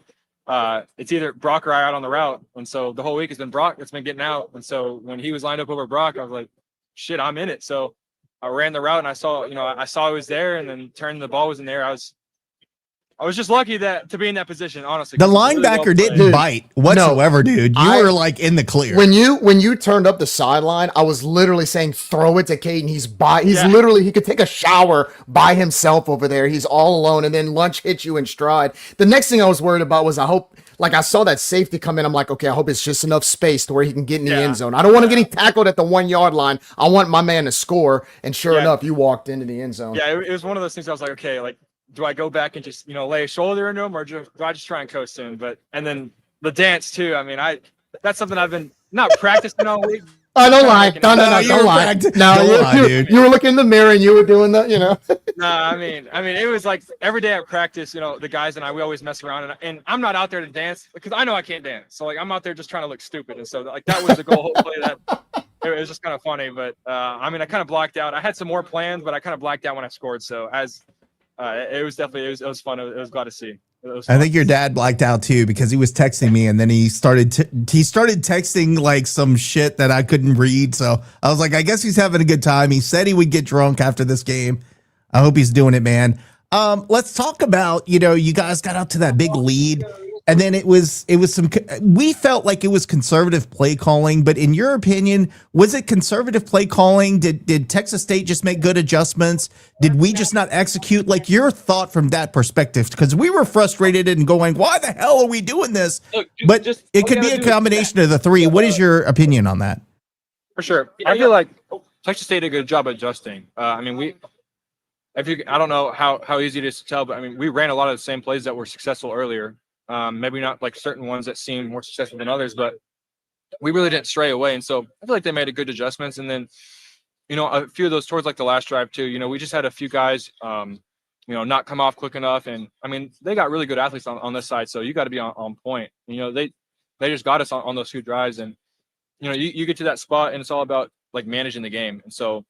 it's either Brock or I out on the route. And so the whole week has been Brock that's been getting out. And so when he was lined up over Brock, I was like, shit, I'm in it. So I ran the route and I saw he was there, and then turned the ball was in there. I was just lucky to be in that position, honestly. The linebacker didn't bite whatsoever, dude. You were like in the clear. When you turned up the sideline, I was literally saying, throw it to Caden. Literally, he could take a shower by himself over there. He's all alone. And then lunch hit you in stride. The next thing I was worried about was I saw that safety come in. I'm like, okay, I hope it's just enough space to where he can get in the end zone. I don't want to get him tackled at the 1 yard line. I want my man to score. And sure enough, you walked into the end zone. Yeah, it was one of those things I was like, okay, like, do I go back and just, lay a shoulder into him, or do I just try and coast him? And then the dance too. I mean, that's something I've been not practicing all week. Oh, don't lie. Don't lie. No, you were looking in the mirror and you were doing that, No, I mean, it was like every day at practice, the guys and we always mess around, and I'm not out there to dance because I know I can't dance. So like, I'm out there just trying to look stupid. And so like, that was the goal. Hopefully it was just kind of funny, but I kind of blocked out. I had some more plans, but I kind of blacked out when I scored. So it was fun. It was glad to see. I think your dad blacked out too, because he was texting me and then he started texting like some shit that I couldn't read. So I was like, I guess he's having a good time. He said he would get drunk after this game. I hope he's doing it, man. Let's talk about, you guys got out to that big lead, and then we felt like it was conservative play calling, but in your opinion, was it conservative play calling? Did Texas State just make good adjustments? Did we just not execute? Like, your thought from that perspective, because we were frustrated and going, why the hell are we doing this? But it could be a combination of the three. What is your opinion on that? For sure. I feel like Texas State did a good job adjusting. I don't know how easy it is to tell, but we ran a lot of the same plays that were successful earlier. Maybe not like certain ones that seemed more successful than others, but we really didn't stray away. And so I feel like they made a good adjustments. And then, a few of those towards like the last drive too, we just had a few guys, not come off quick enough. And they got really good athletes on this side. So you got to be on point. They just got us on those few drives. And, you get to that spot and it's all about like managing the game. And so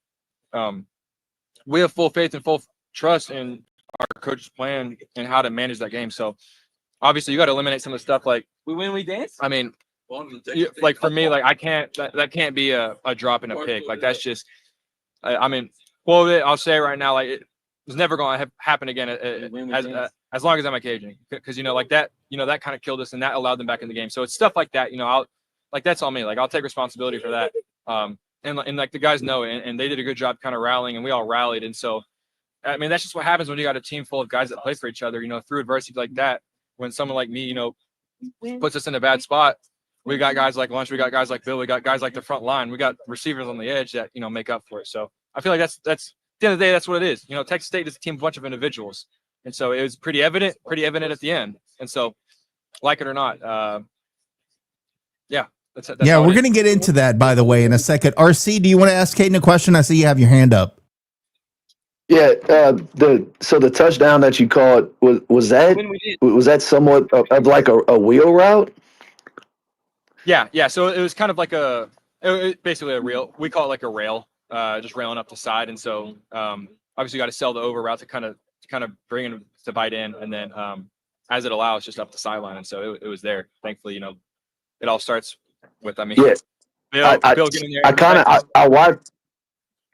we have full faith and full trust in our coach's plan and how to manage that game. So obviously you got to eliminate some of the stuff like We win, we dance. Like for me, like I can't, that can't be a drop in a pick. Like that's just, I'll say it right now, like it's never going to happen again as long as I'm a Cajun, because like that, that kind of killed us and that allowed them back in the game. So it's stuff like that, that's on me. Like I'll take responsibility for that. And like the guys know it, and they did a good job kind of rallying, and we all rallied. And so, that's just what happens when you got a team full of guys that play for each other, through adversity like that. When someone like me, puts us in a bad spot, we got guys like Lunch, we got guys like Bill, we got guys like the front line, we got receivers on the edge that, make up for it. So I feel like that's at the end of the day, that's what it is. Texas State is a team, a bunch of individuals. And so it was pretty evident at the end. And so, like it or not, that's we're going to get into that, by the way, in a second. RC, do you want to ask Caden a question? I see you have your hand up. Yeah, the touchdown that you called, was that somewhat of like a wheel route? Yeah. So it was kind of like basically a rail. We call it like a rail, just railing up the side. And so obviously you got to sell the over route to kind of bring him to bite in, and then as it allows, just up the sideline. And so it was there. Thankfully, it all starts with, Yeah. Bill getting there.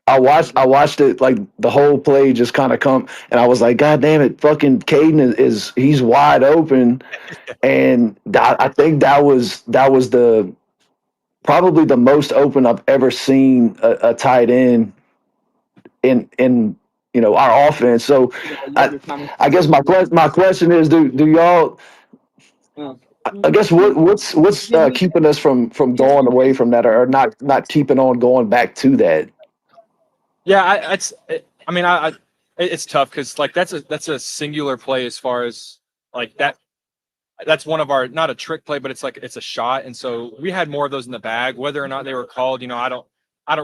I watched it like the whole play just kind of come, and I was like, God damn it, fucking Caden is he's wide open, and I think that was the probably the most open I've ever seen a tight end in our offense. So I guess my question is, do y'all? I guess what's keeping us from going away from that, or not keeping on going back to that? Yeah, it's tough because like that's a singular play as far as like that. That's one of our, not a trick play, but it's a shot. And so we had more of those in the bag. Whether or not they were called, I don't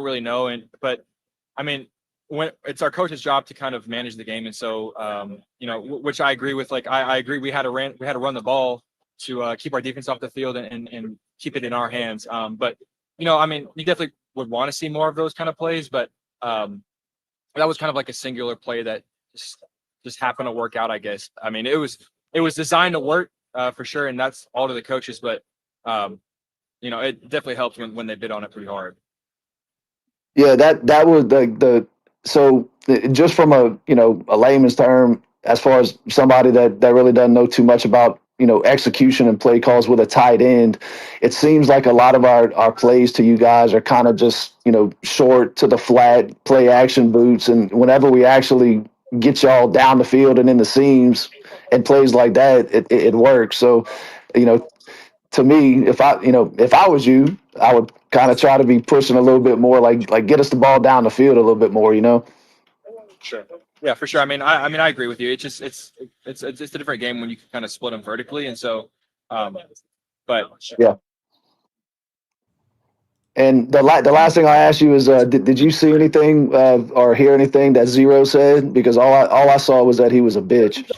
really know. But I mean, when it's our coach's job to kind of manage the game, and so which I agree with. Like I agree, we had to run the ball to keep our defense off the field and keep it in our hands. But you definitely would want to see more of those kind of plays. But that was kind of like a singular play that just happened to work out, I guess. I mean, it was designed to work for sure, and that's all to the coaches. But it definitely helped when they bid on it pretty hard. Yeah, that was so just from a layman's term, as far as somebody that really doesn't know too much about execution and play calls with a tight end, it seems like a lot of our plays to you guys are kind of just short to the flat play action boots, and whenever we actually get y'all down the field and in the seams and plays like that, it works. So to me, if I was you, I would kind of try to be pushing a little bit more, like get us the ball down the field a little bit more, Sure. Yeah, for sure. I mean, I agree with you. It's just it's a different game when you can kind of split them vertically, and so, but yeah. And the last thing I asked you is, did you see anything or hear anything that Zero said? Because all I saw was that he was a bitch.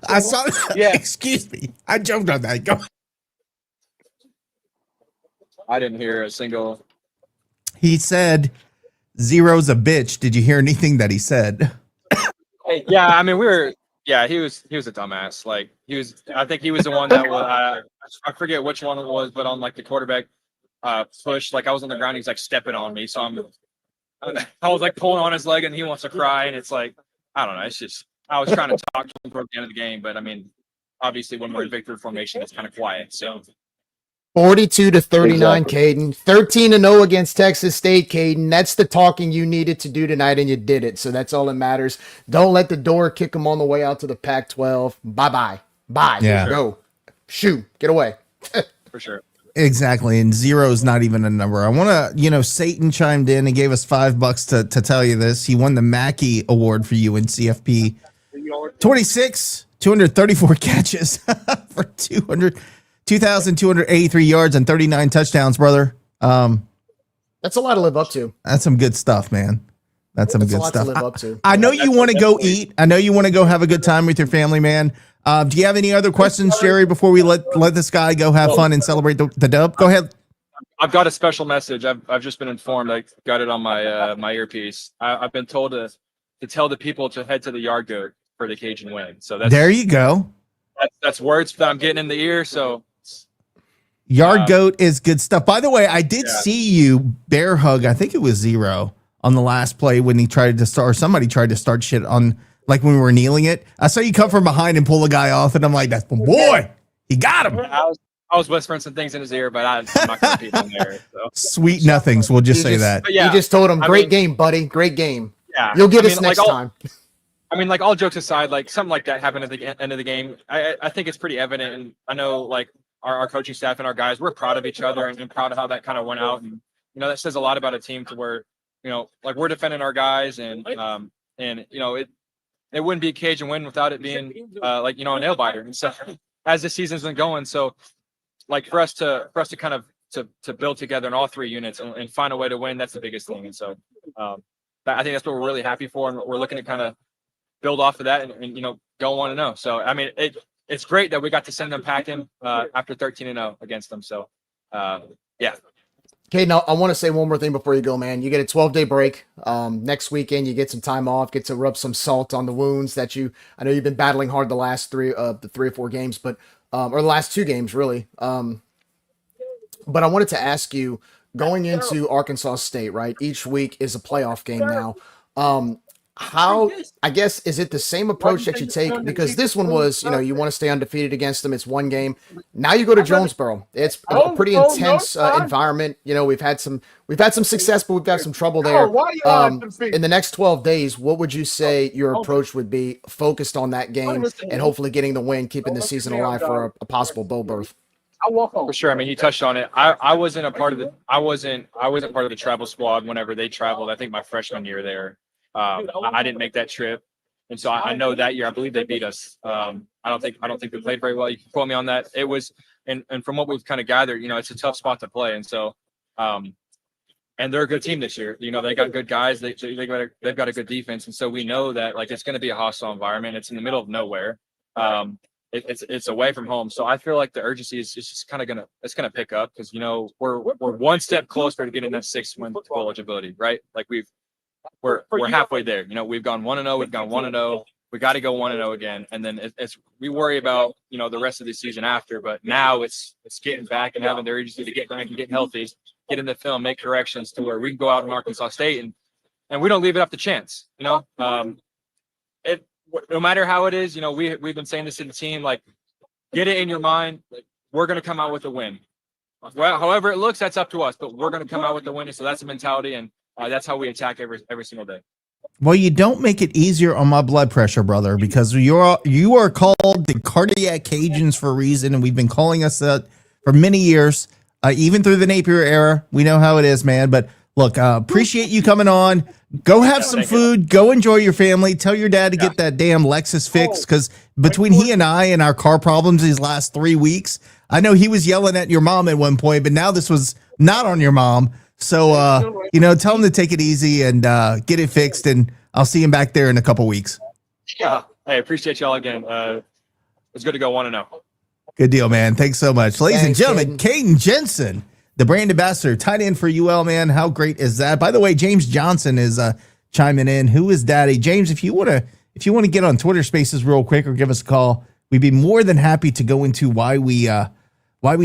I saw. Yeah. Excuse me. I jumped on that. Go. I didn't hear a single. He said, "Zero's a bitch." Did you hear anything that he said? Yeah, I mean, he was a dumbass. Like I think he was the one that was, I forget which one it was, but on like the quarterback push, like I was on the ground, he's like stepping on me. So I was like pulling on his leg and he wants to cry. And it's like, I don't know. It's just, I was trying to talk to him for the end of the game, but I mean, obviously when we're in victory formation, it's kind of quiet. So 42-39, Exactly. Caden. 13-0 against Texas State, Caden. That's the talking you needed to do tonight, and you did it. So that's all that matters. Don't let the door kick them on the way out to the Pac-12. Bye-bye. Bye. Yeah. Go. Shoo. Get away. for sure. Exactly. And zero is not even a number. I want to, Satan chimed in and gave us $5 to tell you this. He won the Mackey Award for you in CFP. 26, 234 catches for 2,283 yards and 39 touchdowns, brother. That's a lot to live up to. That's some good stuff, man. That's some good a lot stuff. to live up to. I know you want to go eat. I know you want to go have a good time with your family, man. Do you have any other questions, Jerry, before we let this guy go have fun and celebrate the dub? Go ahead. I've got a special message. I've just been informed. I got it on my my earpiece. I've been told to tell the people to head to the Yard Goat for the Cajun win. So There you go. That's words that I'm getting in the ear. So Yard Goat is good stuff. By the way, I did see you bear hug. I think it was Zero on the last play when he tried to start, or somebody tried to start shit on, like when we were kneeling it. I saw you come from behind and pull a guy off, and I'm like, "That's my boy. He got him." I was whispering some things in his ear, but I'm not going to repeat them there. So. Sweet nothings. We'll just say that. You just told him, "Great game, buddy. Great game." Yeah, You'll get us next time. I mean, like all jokes aside, like something like that happened at the end of the game. I think it's pretty evident, and I know like our coaching staff and our guys, we're proud of each other and proud of how that kind of went out. And that says a lot about a team to where like we're defending our guys, and it wouldn't be a Cajun win without it being a nail biter. And so as the season's been going, so like for us to kind of to build together in all three units and find a way to win, that's the biggest thing. And so I think that's what we're really happy for, and we're looking to kind of build off of that and go 1-0. So I mean, it's great that we got to send them packing after 13-0 against them. So yeah. Okay, now I want to say one more thing before you go, man. You get a 12-day break. Next weekend, you get some time off, get to rub some salt on the wounds that I know you've been battling hard the last three or four games, but or the last 2 games, really. But I wanted to ask you, going into Arkansas State, right? Each week is a playoff game now. How, I guess, is it the same approach that you take? Because this one was, you want to stay undefeated against them. It's one game. Now you go to Jonesboro. It's a pretty intense environment. We've had some success, but we've got some trouble there. In the next 12 days, what would you say your approach would be, focused on that game and hopefully getting the win, keeping the season alive for a possible bowl berth? For sure. I mean, you touched on it. I wasn't part of the travel squad whenever they traveled. I think my freshman year there. I didn't make that trip, and so I know that year I believe they beat us. I don't think we played very well. You can quote me on that. It was, and from what we've kind of gathered, it's a tough spot to play, and so, and they're a good team this year. They got good guys. They've got a good defense, and so we know that it's going to be a hostile environment. It's in the middle of nowhere. It's away from home, so I feel like the urgency is just kind of gonna pick up because we're one step closer to getting that 6-win bowl eligibility, right? Like we're halfway there. We've gone 1-0. We've gone 1-0. We got to go 1-0 again, and then we worry about the rest of the season after. But now it's getting back and having the urgency to get back and get healthy, get in the film, make corrections to where we can go out in Arkansas State and we don't leave it up to chance. No matter how it is, we've been saying this to the team, get it in your mind, we're going to come out with a win. Well, however it looks, that's up to us, but we're going to come out with the win. So that's the mentality, and that's how we attack every single day. Well, you don't make it easier on my blood pressure, brother, because you are called the Cardiac Cajuns for a reason, and we've been calling us that for many years, even through the Napier era. We know how it is, man. But look, appreciate you coming on. Go have some food. Go enjoy your family. Tell your dad to get that damn Lexus fixed, because between he and I and our car problems these last 3 weeks, I know he was yelling at your mom at one point, but now this was not on your mom. So, tell him to take it easy and get it fixed, and I'll see him back there in a couple weeks. Yeah. Hey, appreciate y'all again. It's good to go 1-0. Good deal, man. Thanks so much. Ladies and gentlemen, Caden Jensen, the brand ambassador, tight end for UL, man. How great is that? By the way, James Johnson is chiming in. Who is daddy? James, if you want to get on Twitter Spaces real quick or give us a call, we'd be more than happy to go into why we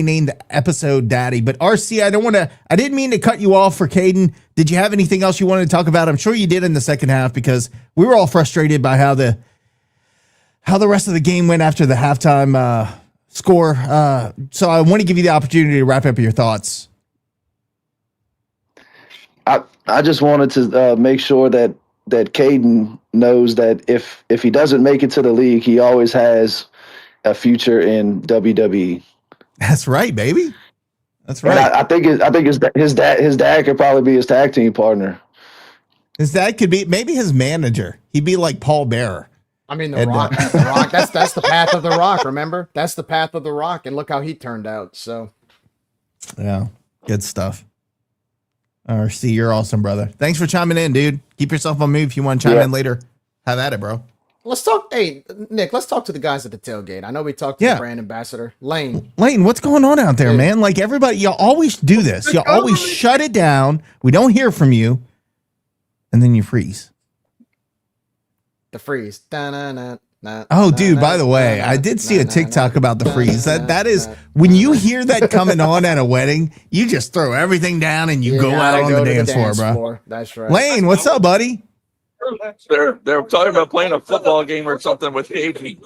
named the episode Daddy. But RC, I didn't mean to cut you off for Caden. Did you have anything else you wanted to talk about? I'm sure you did in the second half, because we were all frustrated by how the rest of the game went after the halftime score. So I want to give you the opportunity to wrap up your thoughts. I just wanted to make sure that Caden knows that if he doesn't make it to the league, he always has a future in WWE. That's right, baby. That's right. And I think his dad could probably be his tag team partner. His dad could be maybe his manager. He'd be like Paul Bearer. I mean, the Rock. The Rock. That's the path of the Rock. Remember, that's the path of the Rock, and look how he turned out. So, yeah, good stuff. RC, you're awesome, brother. Thanks for chiming in, dude. Keep yourself on move. If you want to chime in later, have at it, bro. Let's talk. Hey, Nick, let's talk to the guys at the tailgate. I know we talked to the brand ambassador, Lane. Lane, what's going on out there, man? Like, everybody, you always do this. You always shut it down. We don't hear from you, and then you freeze. The freeze. Oh, dude, by the way, I did see a TikTok about the freeze. That is, when you hear that coming on at a wedding, you just throw everything down and you go out on the dance floor, bro. That's right. Lane, what's up, buddy? They're talking about playing a football game or something with AD.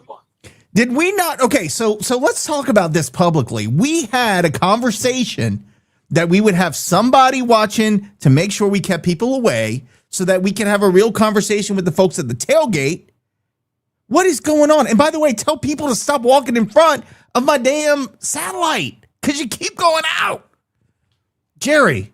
Did we not? Okay, so let's talk about this publicly. We had a conversation that we would have somebody watching to make sure we kept people away so that we can have a real conversation with the folks at the tailgate. What is going on? And by the way, tell people to stop walking in front of my damn satellite because you keep going out. Jerry,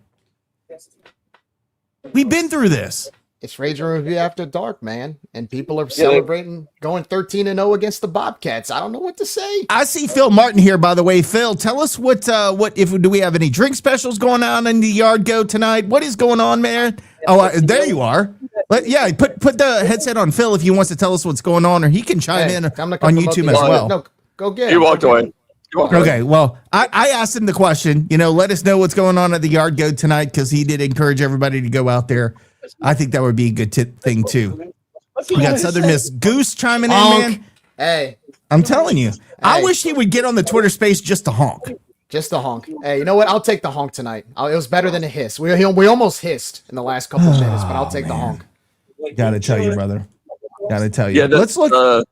we've been through this. It's Raging Review After Dark, man. And people are celebrating going 13-0 against the Bobcats. I don't know what to say. I see Phil Martin here, by the way. Phil, tell us what do we have any drink specials going on in the Yard Go tonight? What is going on, man? Oh, there you are. But yeah, put the headset on Phil if he wants to tell us what's going on, or he can chime in on YouTube as well. No, go get it. He walked away. Okay, well, I asked him the question, let us know what's going on at the Yard Goat tonight because he did encourage everybody to go out there. I think that would be a good thing, too. We got Southern Miss Goose chiming in, man. Hey. I'm telling you. Hey. I wish he would get on the Twitter space just to honk. Just a honk. Hey, you know what? I'll take the honk tonight. It was better than a hiss. We almost hissed in the last couple of minutes, but I'll take the honk. Gotta tell you, brother. Gotta tell you. Yeah, let's look.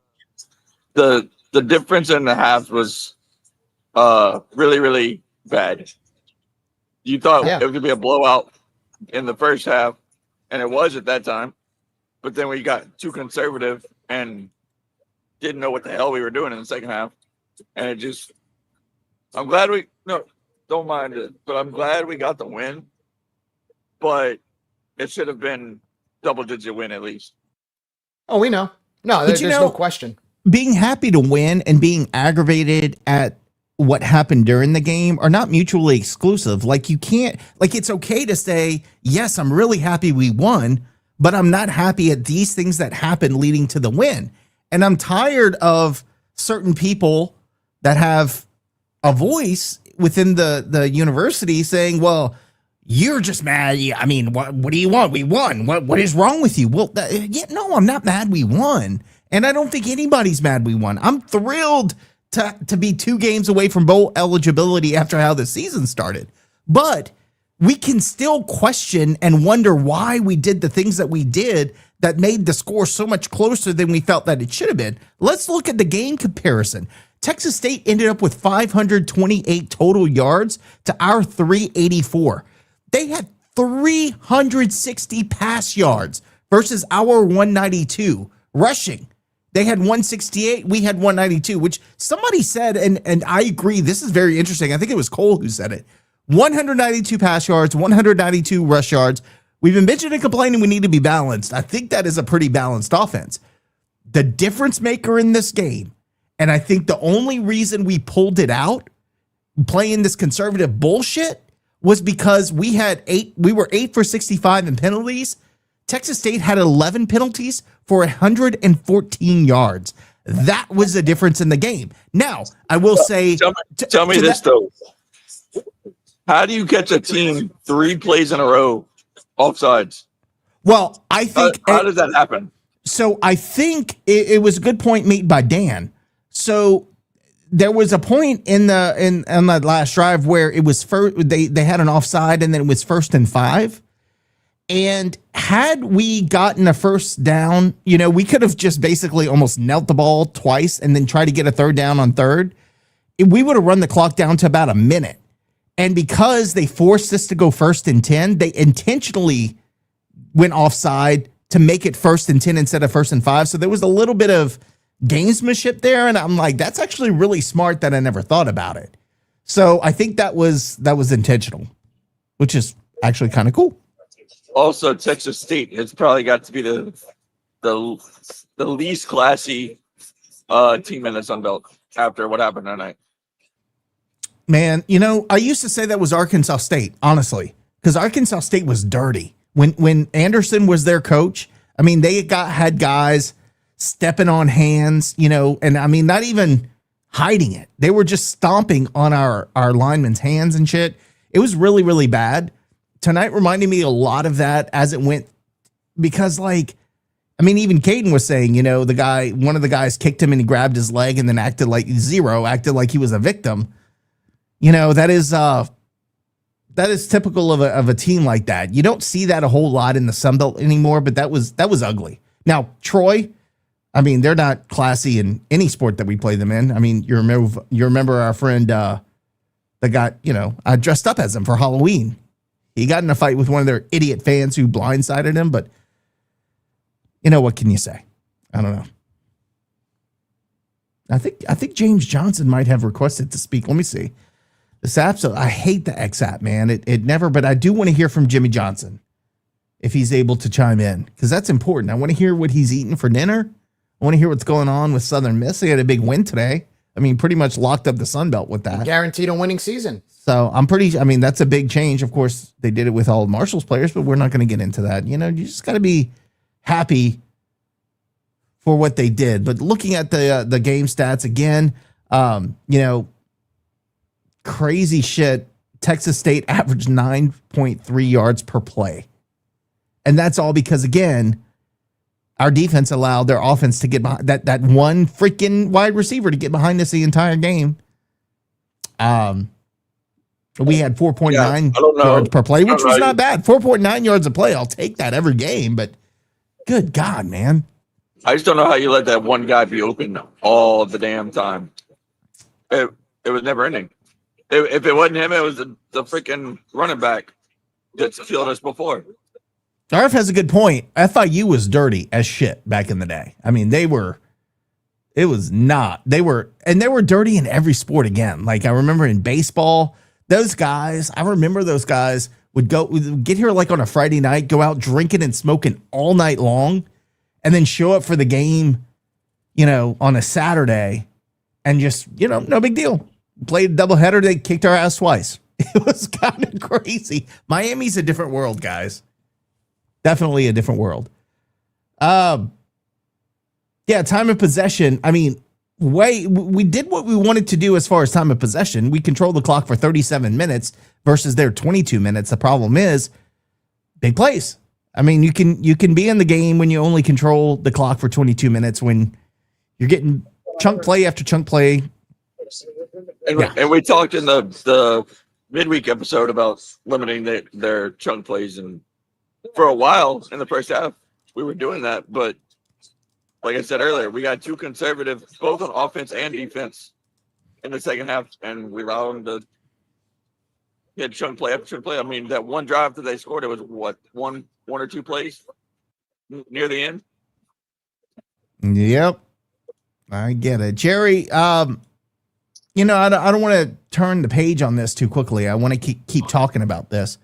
The difference in the halves was really, really bad. You thought it was gonna be a blowout in the first half, and it was at that time. But then we got too conservative and didn't know what the hell we were doing in the second half, and it just. I'm glad don't mind it, but I'm glad we got the win. But it should have been double-digit win at least. Oh, we know. No, there's no question. Being happy to win and being aggravated at what happened during the game are not mutually exclusive. Like you can't, it's okay to say, yes, I'm really happy we won, but I'm not happy at these things that happened leading to the win. And I'm tired of certain people that have a voice within the university saying, well, you're just mad. I mean, what do you want? We won. What is wrong with you? Well, no, I'm not mad we won. And I don't think anybody's mad we won. I'm thrilled to be 2 games away from bowl eligibility after how the season started. But we can still question and wonder why we did the things that we did that made the score so much closer than we felt that it should have been. Let's look at the game comparison. Texas State ended up with 528 total yards to our 384. They had 360 pass yards versus our 192 rushing. They had 168. We had 192, which somebody said, and I agree. This is very interesting. I think it was Cole who said it. 192 pass yards, 192 rush yards. We've been bitching and complaining we need to be balanced. I think that is a pretty balanced offense. The difference maker in this game, and I think the only reason we pulled it out, playing this conservative bullshit, was because we were 8 for 65 in penalties. Texas State had 11 penalties for 114 yards. That was the difference in the game. Now, I will say... Tell me this, though. How do you catch a team 3 plays in a row offsides? Well, I think... How does that happen? So I think it was a good point made by Dan. So there was a point in that last drive where it was they had an offside and then it was 1st and 5. And had we gotten a first down, we could have just basically almost knelt the ball twice and then tried to get a 3rd down on 3rd. We would have run the clock down to about a minute. And because they forced us to go 1st and 10, they intentionally went offside to make it 1st and 10 instead of 1st and 5. So there was a little bit of gamesmanship there. And I'm like, that's actually really smart that I never thought about it. So I think that was intentional, which is actually kind of cool. Also, Texas State has probably got to be the least classy team in the Sun Belt after what happened tonight. Man, I used to say that was Arkansas State, honestly, because Arkansas State was dirty. When Anderson was their coach, I mean, they had guys stepping on hands, and I mean, not even hiding it. They were just stomping on our linemen's hands and shit. It was really, really bad. Tonight reminded me a lot of that as it went, because even Caden was saying, one of the guys kicked him and he grabbed his leg and then acted like he was a victim. That is typical of a team like that. You don't see that a whole lot in the Sun Belt anymore, but that was ugly. Now, Troy, I mean, they're not classy in any sport that we play them in. I mean, you remember our friend that got, I dressed up as him for Halloween. He got in a fight with one of their idiot fans who blindsided him, but what can you say? I don't know. I think James Johnson might have requested to speak. Let me see. This app, I hate the X app, man. It never, but I do want to hear from Jimmy Johnson if he's able to chime in, because that's important. I want to hear what he's eating for dinner. I want to hear what's going on with Southern Miss. They had a big win today. I mean, pretty much locked up the Sun Belt with that. Guaranteed a winning season. So that's a big change. Of course, they did it with all of Marshall's players, but we're not going to get into that. You just got to be happy for what they did. But looking at the game stats again, crazy shit. Texas State averaged 9.3 yards per play. And that's all because, again, our defense allowed their offense to get behind that one freaking wide receiver to get behind us the entire game. We had 4.9 yards per play, which was not bad. 4.9 yards a play. I'll take that every game, but good God, man. I just don't know how you let that one guy be open all the damn time. It was never ending. If it wasn't him, it was the freaking running back that's killed us before. RF has a good point. FIU was dirty as shit back in the day. I mean, they were dirty in every sport again. Like, I remember in baseball, those guys would get here like on a Friday night, go out drinking and smoking all night long, and then show up for the game, on a Saturday and just, no big deal. Played a doubleheader. They kicked our ass twice. It was kind of crazy. Miami's a different world, guys. Definitely a different world. Yeah, time of possession. I mean, we did what we wanted to do as far as time of possession. We controlled the clock for 37 minutes versus their 22 minutes. The problem is big plays. I mean, you can be in the game when you only control the clock for 22 minutes when you're getting chunk play after chunk play. And we talked in the midweek episode about limiting their chunk plays, and for a while in the first half we were doing that, but like I said earlier, we got too conservative both on offense and defense in the second half, and we allowed them to get chunk play after chunk play. I mean, that one drive that they scored, it was what, one or two plays near the end. Yep, I get it, Jerry. I don't want to turn the page on this too quickly. I want to keep talking about this.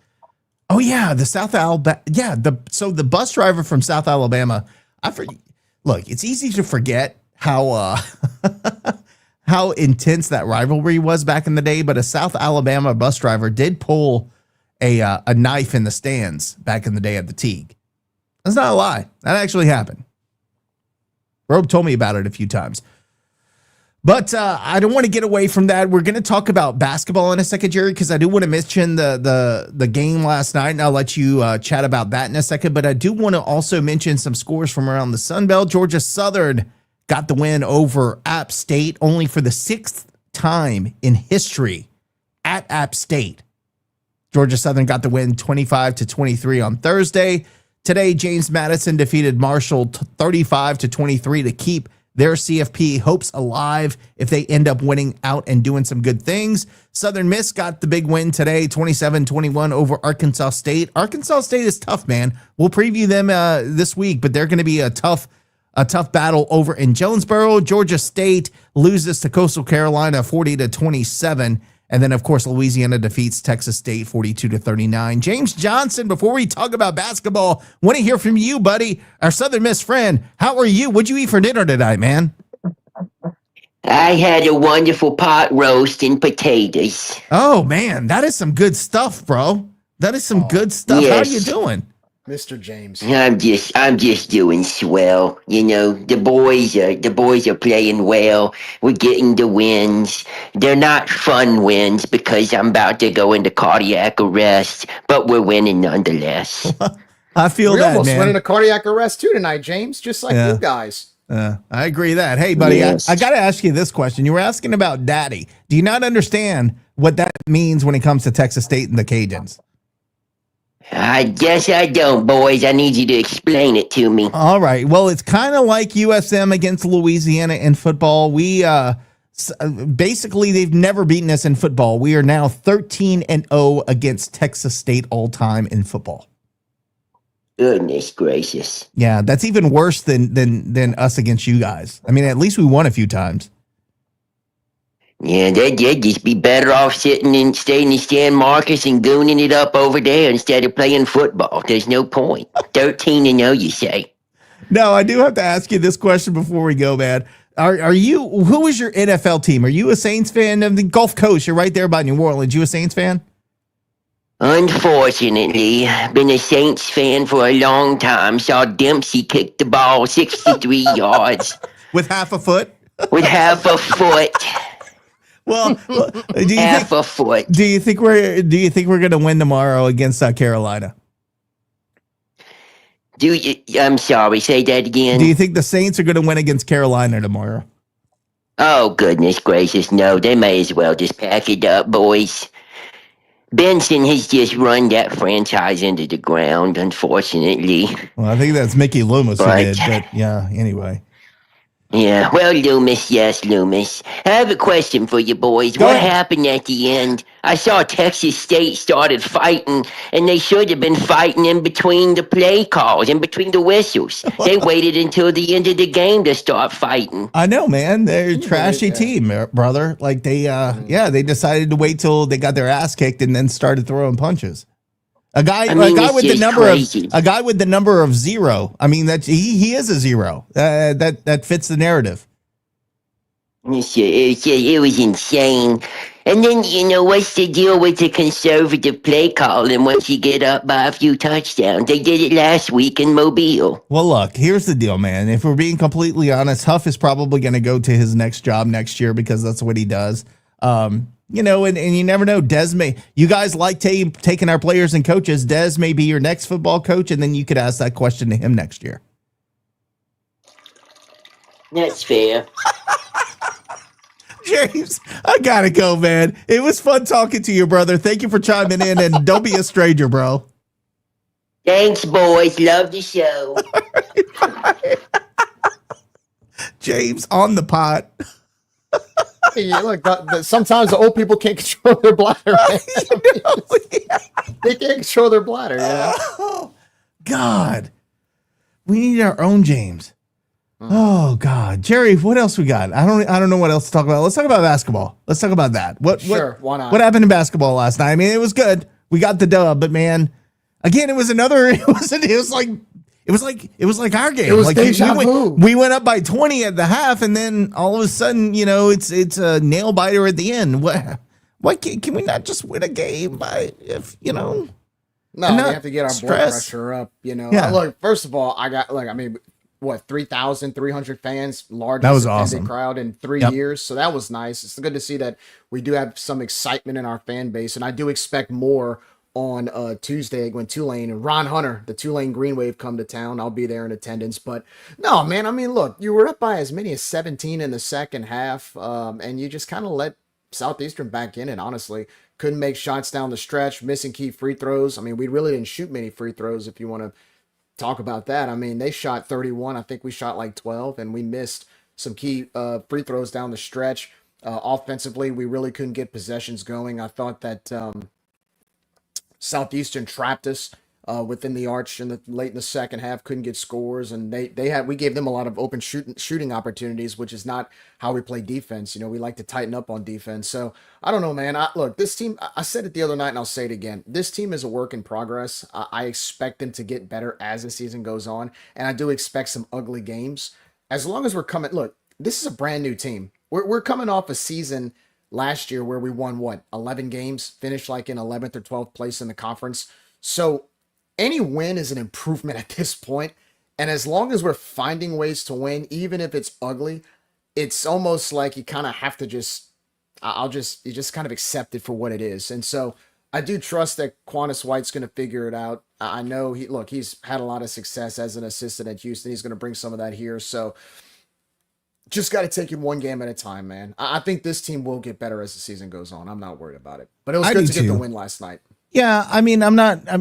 Oh yeah, the South Alabama. Yeah, the bus driver from South Alabama. Look, it's easy to forget how how intense that rivalry was back in the day. But a South Alabama bus driver did pull a knife in the stands back in the day at the Teague. That's not a lie. That actually happened. Robe told me about it a few times. But I don't want to get away from that. We're going to talk about basketball in a second, Jerry, because I do want to mention the game last night, and I'll let you chat about that in a second. But I do want to also mention some scores from around the Sun Belt. Georgia Southern got the win over App State, only for the 6th time in history at App State. Georgia Southern got the win 25-23 on Thursday. Today, James Madison defeated Marshall 35-23 to keep their CFP hopes alive if they end up winning out and doing some good things. Southern Miss got the big win today, 27-21 over Arkansas State. Arkansas State is tough, man. We'll preview them this week, but they're going to be a tough battle over in Jonesboro. Georgia State loses to Coastal Carolina 40-27. And then, of course, Louisiana defeats Texas State 42-39. James Johnson, before we talk about basketball, want to hear from you, buddy, our Southern Miss friend. How are you? What'd you eat for dinner tonight, man? I had a wonderful pot roast and potatoes. Oh, man, that is some good stuff, bro. That is some good stuff. Yes. How are you doing? Mr. James. I'm just doing swell. The boys are playing well. We're getting the wins. They're not fun wins because I'm about to go into cardiac arrest, but we're winning nonetheless. I feel we that, almost man. went into cardiac arrest too tonight, James, just like you guys. I agree that. Hey, buddy, Yes. I got to ask you this question. You were asking about Daddy. Do you not understand what that means when it comes to Texas State and the Cajuns? I guess I don't, boys. I need you to explain it to me. All right. Well, it's kind of like USM against Louisiana in football. We basically, they've never beaten us in football. We are now 13-0 against Texas State all time in football. Goodness gracious. Yeah, that's even worse than us against you guys. I mean, at least we won a few times. Yeah, they'd just be better off sitting in San Marcos and gooning it up over there instead of playing football. There's no point. 13-0, you say? No, I do have to ask you this question before we go, man. Who is your NFL team? Are you a Saints fan? Of the Gulf Coast, you're right there by New Orleans. You a Saints fan? Unfortunately, been a Saints fan for a long time. Saw Dempsey kick the ball 63 yards. With half a foot? With half a foot. Well, do you Half think a foot. do you think we're going to win tomorrow against Carolina? I'm sorry, say that again. Do you think the Saints are going to win against Carolina tomorrow? Oh, goodness gracious, no. They may as well just pack it up, boys. Benson has just run that franchise into the ground, unfortunately. Well, I think that's Mickey Loomis who But- did, but yeah, anyway. Yeah, well, Loomis, yes, Loomis. I have a question for you boys. Go What ahead. happened at the end? I saw Texas State started fighting, and they should have been fighting in between the play calls, in between the whistles. They waited until the end of the game to start fighting. I know, man. They're a trashy team, brother. Like they they decided to wait till they got their ass kicked and then started throwing punches. A guy it's with the just number crazy. a guy with the number of 0. I mean, that he is a 0. That fits the narrative. It was insane. And then, what's the deal with the conservative play calling once you get up by a few touchdowns? They did it last week in Mobile. Well, look, here's the deal, man. If we're being completely honest, Huff is probably going to go to his next job next year because that's what he does. And you never know. You guys like taking our players and coaches. Des may be your next football coach, and then you could ask that question to him next year. That's fair. James, I gotta go, man. It was fun talking to you, brother. Thank you for chiming in, and don't be a stranger, bro. Thanks, boys. Love the show. James on the pot. Yeah, look, sometimes the old people can't control their bladder. Man. They can't control their bladder. Yeah. Oh, God, we need our own James. Oh God, Jerry, what else we got? I don't know what else to talk about. Let's talk about basketball. Let's talk about that. Sure, why not? What happened in basketball last night? I mean, it was good. We got the dub, but man, again, it was like our game. It was like deja vu. we went up by 20 at the half, and then all of a sudden, it's a nail biter at the end. What can we not just win a game by No, we have to get our blood pressure up. Yeah. Look, first of all, 3,300 fans, largest That was attended awesome. crowd in 3 years. So that was nice. It's good to see that we do have some excitement in our fan base, and I do expect more on Tuesday when Tulane and Ron Hunter, the Tulane Green Wave, come to town. I'll be there in attendance. But no, man, I mean, look, you were up by as many as 17 in the second half, and you just kind of let Southeastern back in it, honestly. Couldn't make shots down the stretch, missing key free throws. I mean, we really didn't shoot many free throws if you want to talk about that. I mean, they shot 31. I think we shot like 12, and we missed some key free throws down the stretch. Offensively, we really couldn't get possessions going. I thought that Southeastern trapped us within the arch late in the second half, couldn't get scores, and we gave them a lot of open shooting opportunities, which is not how we play defense. We like to tighten up on defense. So I don't know, man. Look, this team, I said it the other night and I'll say it again. This team is a work in progress. I expect them to get better as the season goes on, and I do expect some ugly games. As long as we're coming, look, this is a brand new team. We're coming off a season last year where we won 11 games, finished like in 11th or 12th place in the conference. So any win is an improvement at this point. And as long as we're finding ways to win, even if it's ugly, it's almost like you kind of have to you just kind of accept it for what it is. And so I do trust that Quantas White's going to figure it out. I know he's had a lot of success as an assistant at Houston. He's going to bring some of that here. So just got to take it one game at a time, man. I think this team will get better as the season goes on. I'm not worried about it. But it was good to get the win last night. Yeah, I mean,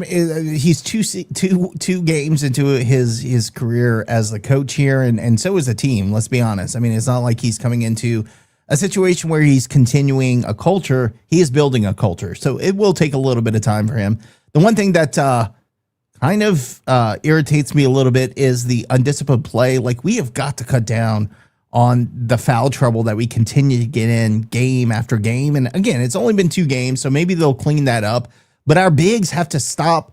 he's two games into his career as the coach here, and so is the team. Let's be honest. I mean, it's not like he's coming into a situation where he's continuing a culture. He is building a culture, so it will take a little bit of time for him. The one thing that kind of irritates me a little bit is the undisciplined play. Like, we have got to cut down on the foul trouble that we continue to get in game after game. And again, it's only been 2 games, so maybe they'll clean that up. But our bigs have to stop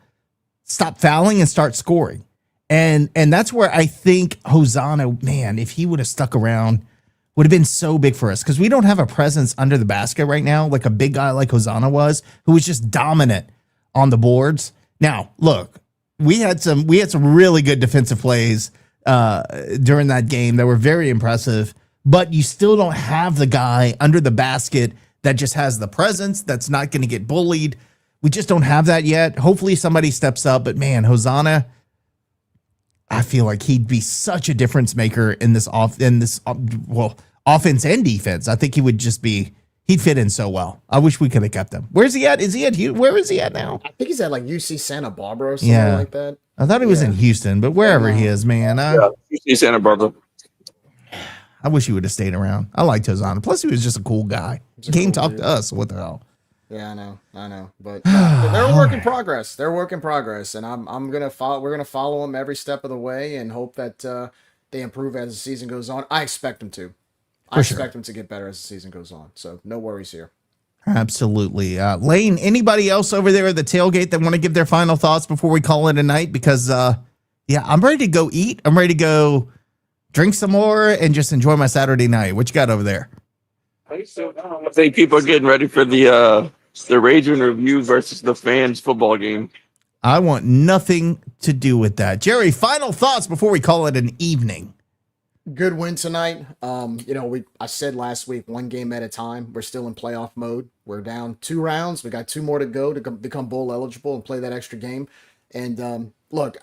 fouling and start scoring. And that's where I think Hosanna, man, if he would have stuck around, would have been so big for us, because we don't have a presence under the basket right now, like a big guy like Hosanna was, who was just dominant on the boards. Now, look, we had some really good defensive plays during that game that were very impressive, but you still don't have the guy under the basket that just has the presence, that's not going to get bullied. We just don't have that yet. Hopefully somebody steps up, but man, Hosanna, I feel like he'd be such a difference maker in this offense and defense. I think he would just be, he'd fit in so well. I wish we could have kept him. Where's he at? Where is he at now? I think he's at like UC Santa Barbara or something like that. I thought he was in Houston, but wherever he is, man. UC Santa Barbara. I wish he would have stayed around. I liked Hosanna. Plus, he was just a cool guy. Game talked to us. What the hell? Yeah, I know. But they're a work in progress. They're a work in progress, and I'm gonna follow. We're gonna follow them every step of the way, and hope that they improve as the season goes on. I expect them to. I expect them to get better as the season goes on. So no worries here. Absolutely. Lane, anybody else over there at the tailgate that want to give their final thoughts before we call it a night? Because I'm ready to go eat. I'm ready to go drink some more and just enjoy my Saturday night. What you got over there? I think people are getting ready for the Raging Review versus the Fans football game. I want nothing to do with that. Jerry, final thoughts before we call it an evening. Good win tonight. I said last week, one game at a time. We're still in playoff mode. We're down 2 rounds. We got 2 more to go to become bowl eligible and play that extra game. And look,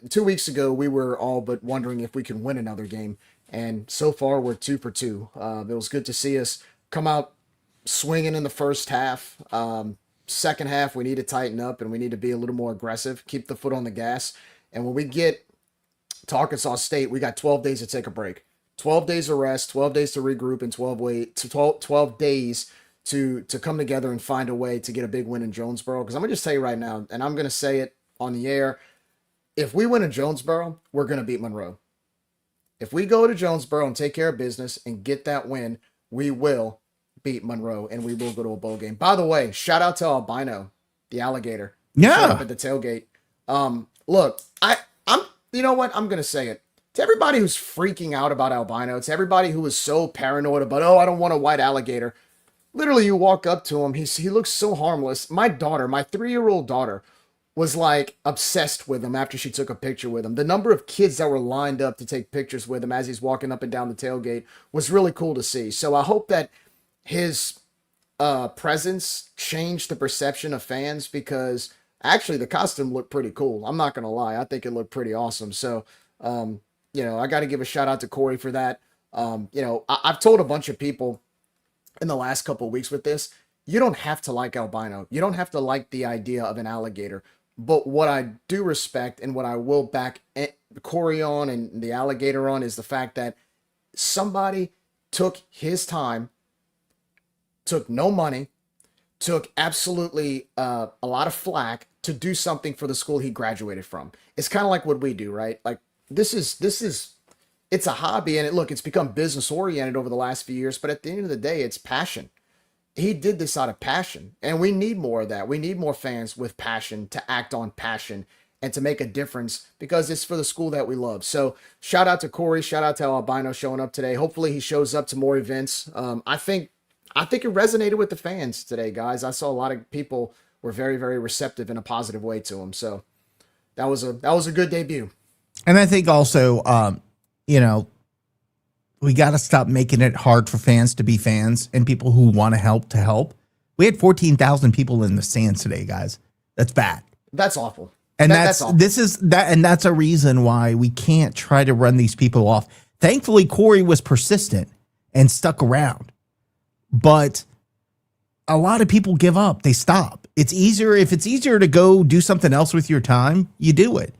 2 weeks ago, we were all but wondering if we could win another game. And so far, we're 2 for 2. It was good to see us come out swinging in the first half. Second half, we need to tighten up and we need to be a little more aggressive, keep the foot on the gas. And when we get to Arkansas State, we got 12 days to take a break, 12 days of rest, 12 days to regroup, and 12 days to come together and find a way to get a big win in Jonesboro. Because I'm going to just tell you right now, and I'm going to say it on the air, if we win in Jonesboro, we're going to beat Monroe. If we go to Jonesboro and take care of business and get that win, we will beat Monroe and we will go to a bowl game. By the way, shout out to Albino, the alligator. Yeah. Up at the tailgate. Look, I'm you know what? I'm going to say it. To everybody who's freaking out about albino, to everybody who is so paranoid about, I don't want a white alligator. Literally, you walk up to him. He looks so harmless. My daughter, my 3-year-old daughter, was like obsessed with him after she took a picture with him. The number of kids that were lined up to take pictures with him as he's walking up and down the tailgate was really cool to see. So I hope that his presence changed the perception of fans, because actually the costume looked pretty cool. I'm not going to lie. I think it looked pretty awesome. So, I got to give a shout out to Corey for that. I've told a bunch of people in the last couple of weeks with this, you don't have to like albino. You don't have to like the idea of an alligator. But what I do respect and what I will back Corey on and the alligator on is the fact that somebody took his time, took no money, took absolutely a lot of flack to do something for the school he graduated from. It's kind of like what we do, right? Like this is it's a hobby, and it's become business oriented over the last few years, but at the end of the day, it's passion. He did this out of passion, and we need more of that. We need more fans with passion to act on passion and to make a difference, because it's for the school that we love. So shout out to Corey, shout out to Albino showing up today. Hopefully he shows up to more events. I think it resonated with the fans today, guys. I saw a lot of people were very, very receptive in a positive way to him. So that was a good debut. And I think also, we got to stop making it hard for fans to be fans and people who want to help. We had 14,000 people in the stands today, guys. That's bad. That's awful. And that's awful. That's a reason why we can't try to run these people off. Thankfully, Corey was persistent and stuck around. But a lot of people give up. They stop. If it's easier to go do something else with your time, you do it.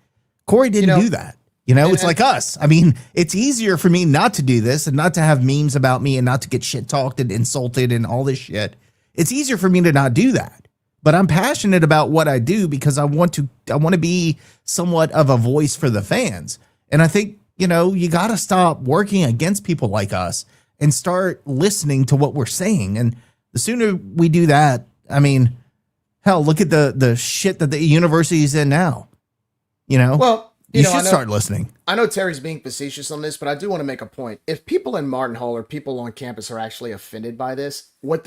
Corey didn't do that. It's like us. I mean, it's easier for me not to do this and not to have memes about me and not to get shit talked and insulted and all this shit. It's easier for me to not do that. But I'm passionate about what I do because I want to be somewhat of a voice for the fans. And I think, you got to stop working against people like us and start listening to what we're saying. And the sooner we do that, I mean, hell, look at the shit that the university is in now. Well, you should start listening. I know Terry's being facetious on this, but I do want to make a point. If people in Martin Hall or people on campus are actually offended by this, what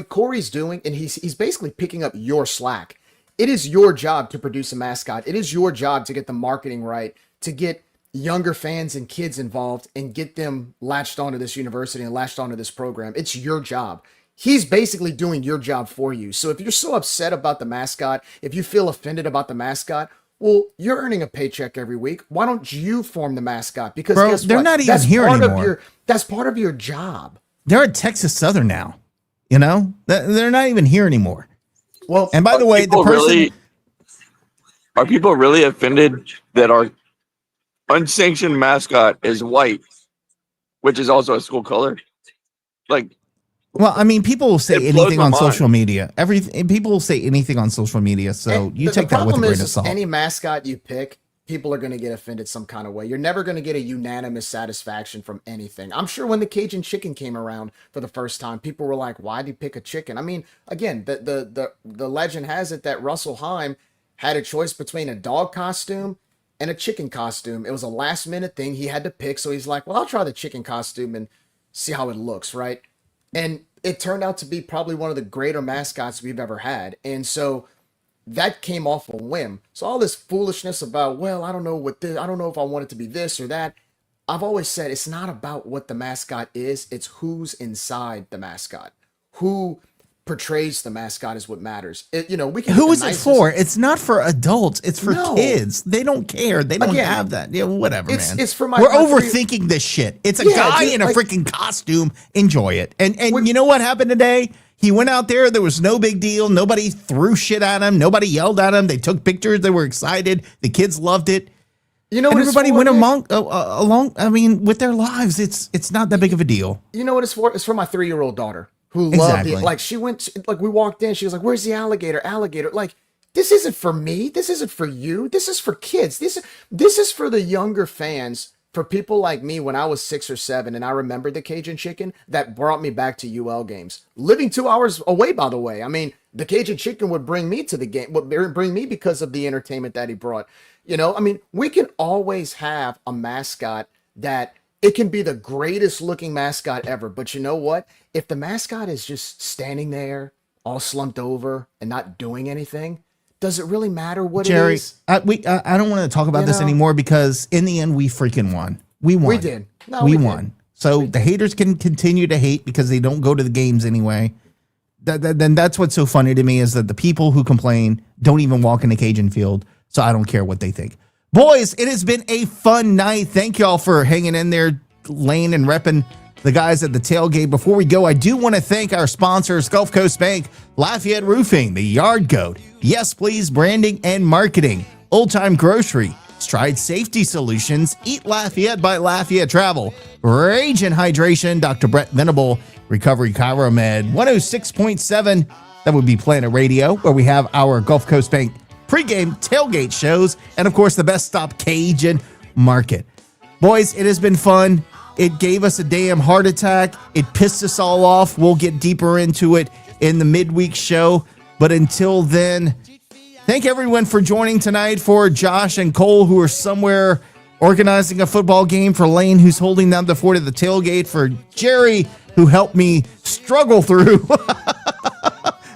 Corey's doing, and he's basically picking up your slack. It is your job to produce a mascot. It is your job to get the marketing right, to get younger fans and kids involved and get them latched onto this university and latched onto this program. It's your job. he's basically doing your job for you. So if you're so upset about the mascot, if you feel offended about the mascot, well, you're earning a paycheck every week. Why don't you form the mascot? Because Bro, guess they're what? not even here anymore. That's part of your job. They're at Texas Southern now. You know, they're not even here anymore. Well, and by the way, the person are people really offended that our unsanctioned mascot is white, which is also a school color? Like, well, I mean, people will say anything on social media. People will say anything on social media. So you take that with a grain of salt. Any mascot you pick, people are going to get offended some kind of way. You're never going to get a unanimous satisfaction from anything. I'm sure when the Cajun chicken came around for the first time, people were like, "Why do you pick a chicken?" I mean, again, the legend has it that Russell Heim had a choice between a dog costume and a chicken costume. It was a last minute thing he had to pick, so he's like, "Well, I'll try the chicken costume and see how it looks," right? And it turned out to be probably one of the greater mascots we've ever had. And so that came off a whim. So all this foolishness about, well, I don't know if I want it to be this or that. I've always said it's not about what the mascot is. It's who's inside the mascot. Who portrays the mascot is what matters. We can. Who is it for? It's not for adults. It's for kids. They don't care. They don't have that. Yeah, whatever, man. It's for my. We're overthinking this shit. It's a guy in a freaking costume. Enjoy it. And you know what happened today? He went out there. There was no big deal. Nobody threw shit at him. Nobody yelled at him. They took pictures. They were excited. The kids loved it. You know, and everybody went along. I mean, with their lives. It's not that big of a deal. You know what it's for? It's for my 3-year-old daughter. Who loved it. Like, she went, like, we walked in, she was like, "Where's the alligator? Alligator." Like, this isn't for me. This isn't for you. This is for kids. This is for the younger fans, for people like me when I was 6 or 7 and I remembered the Cajun chicken that brought me back to UL games. Living 2 hours away, by the way. I mean, the Cajun chicken would bring me to the game, would bring me because of the entertainment that he brought. You know, I mean, we can always have a mascot that it can be the greatest looking mascot ever. But you know what? If the mascot is just standing there all slumped over and not doing anything, does it really matter what it is? I don't want to talk about this anymore because in the end, we freaking won. We won. We did. No, we won. So the haters can continue to hate because they don't go to the games anyway. Then that's what's so funny to me is that the people who complain don't even walk in the Cajun field. So I don't care what they think. Boys, it has been a fun night. Thank y'all for hanging in there, laying and repping the guys at the tailgate. Before we go, I do want to thank our sponsors, Gulf Coast Bank, Lafayette Roofing, The Yard Goat, Yes Please Branding and Marketing, Old Time Grocery, Stride Safety Solutions, Eat Lafayette by Lafayette Travel, Rage and Hydration, Dr. Brett Venable, Recovery Chiromed, 106.7, that would be Planet Radio, where we have our Gulf Coast Bank pregame tailgate shows, and of course the Best Stop Cajun Market. Boys, it has been fun. It gave us a damn heart attack. It pissed us all off. We'll get deeper into it in the midweek show. But until then, thank everyone for joining tonight. For Josh and Cole, who are somewhere organizing a football game. For Lane, who's holding down the fort at the tailgate. For Jerry, who helped me struggle through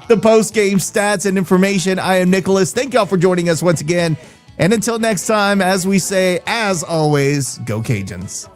the post-game stats and information. I am Nicholas. Thank y'all for joining us once again. And until next time, as we say, as always, go Cajuns.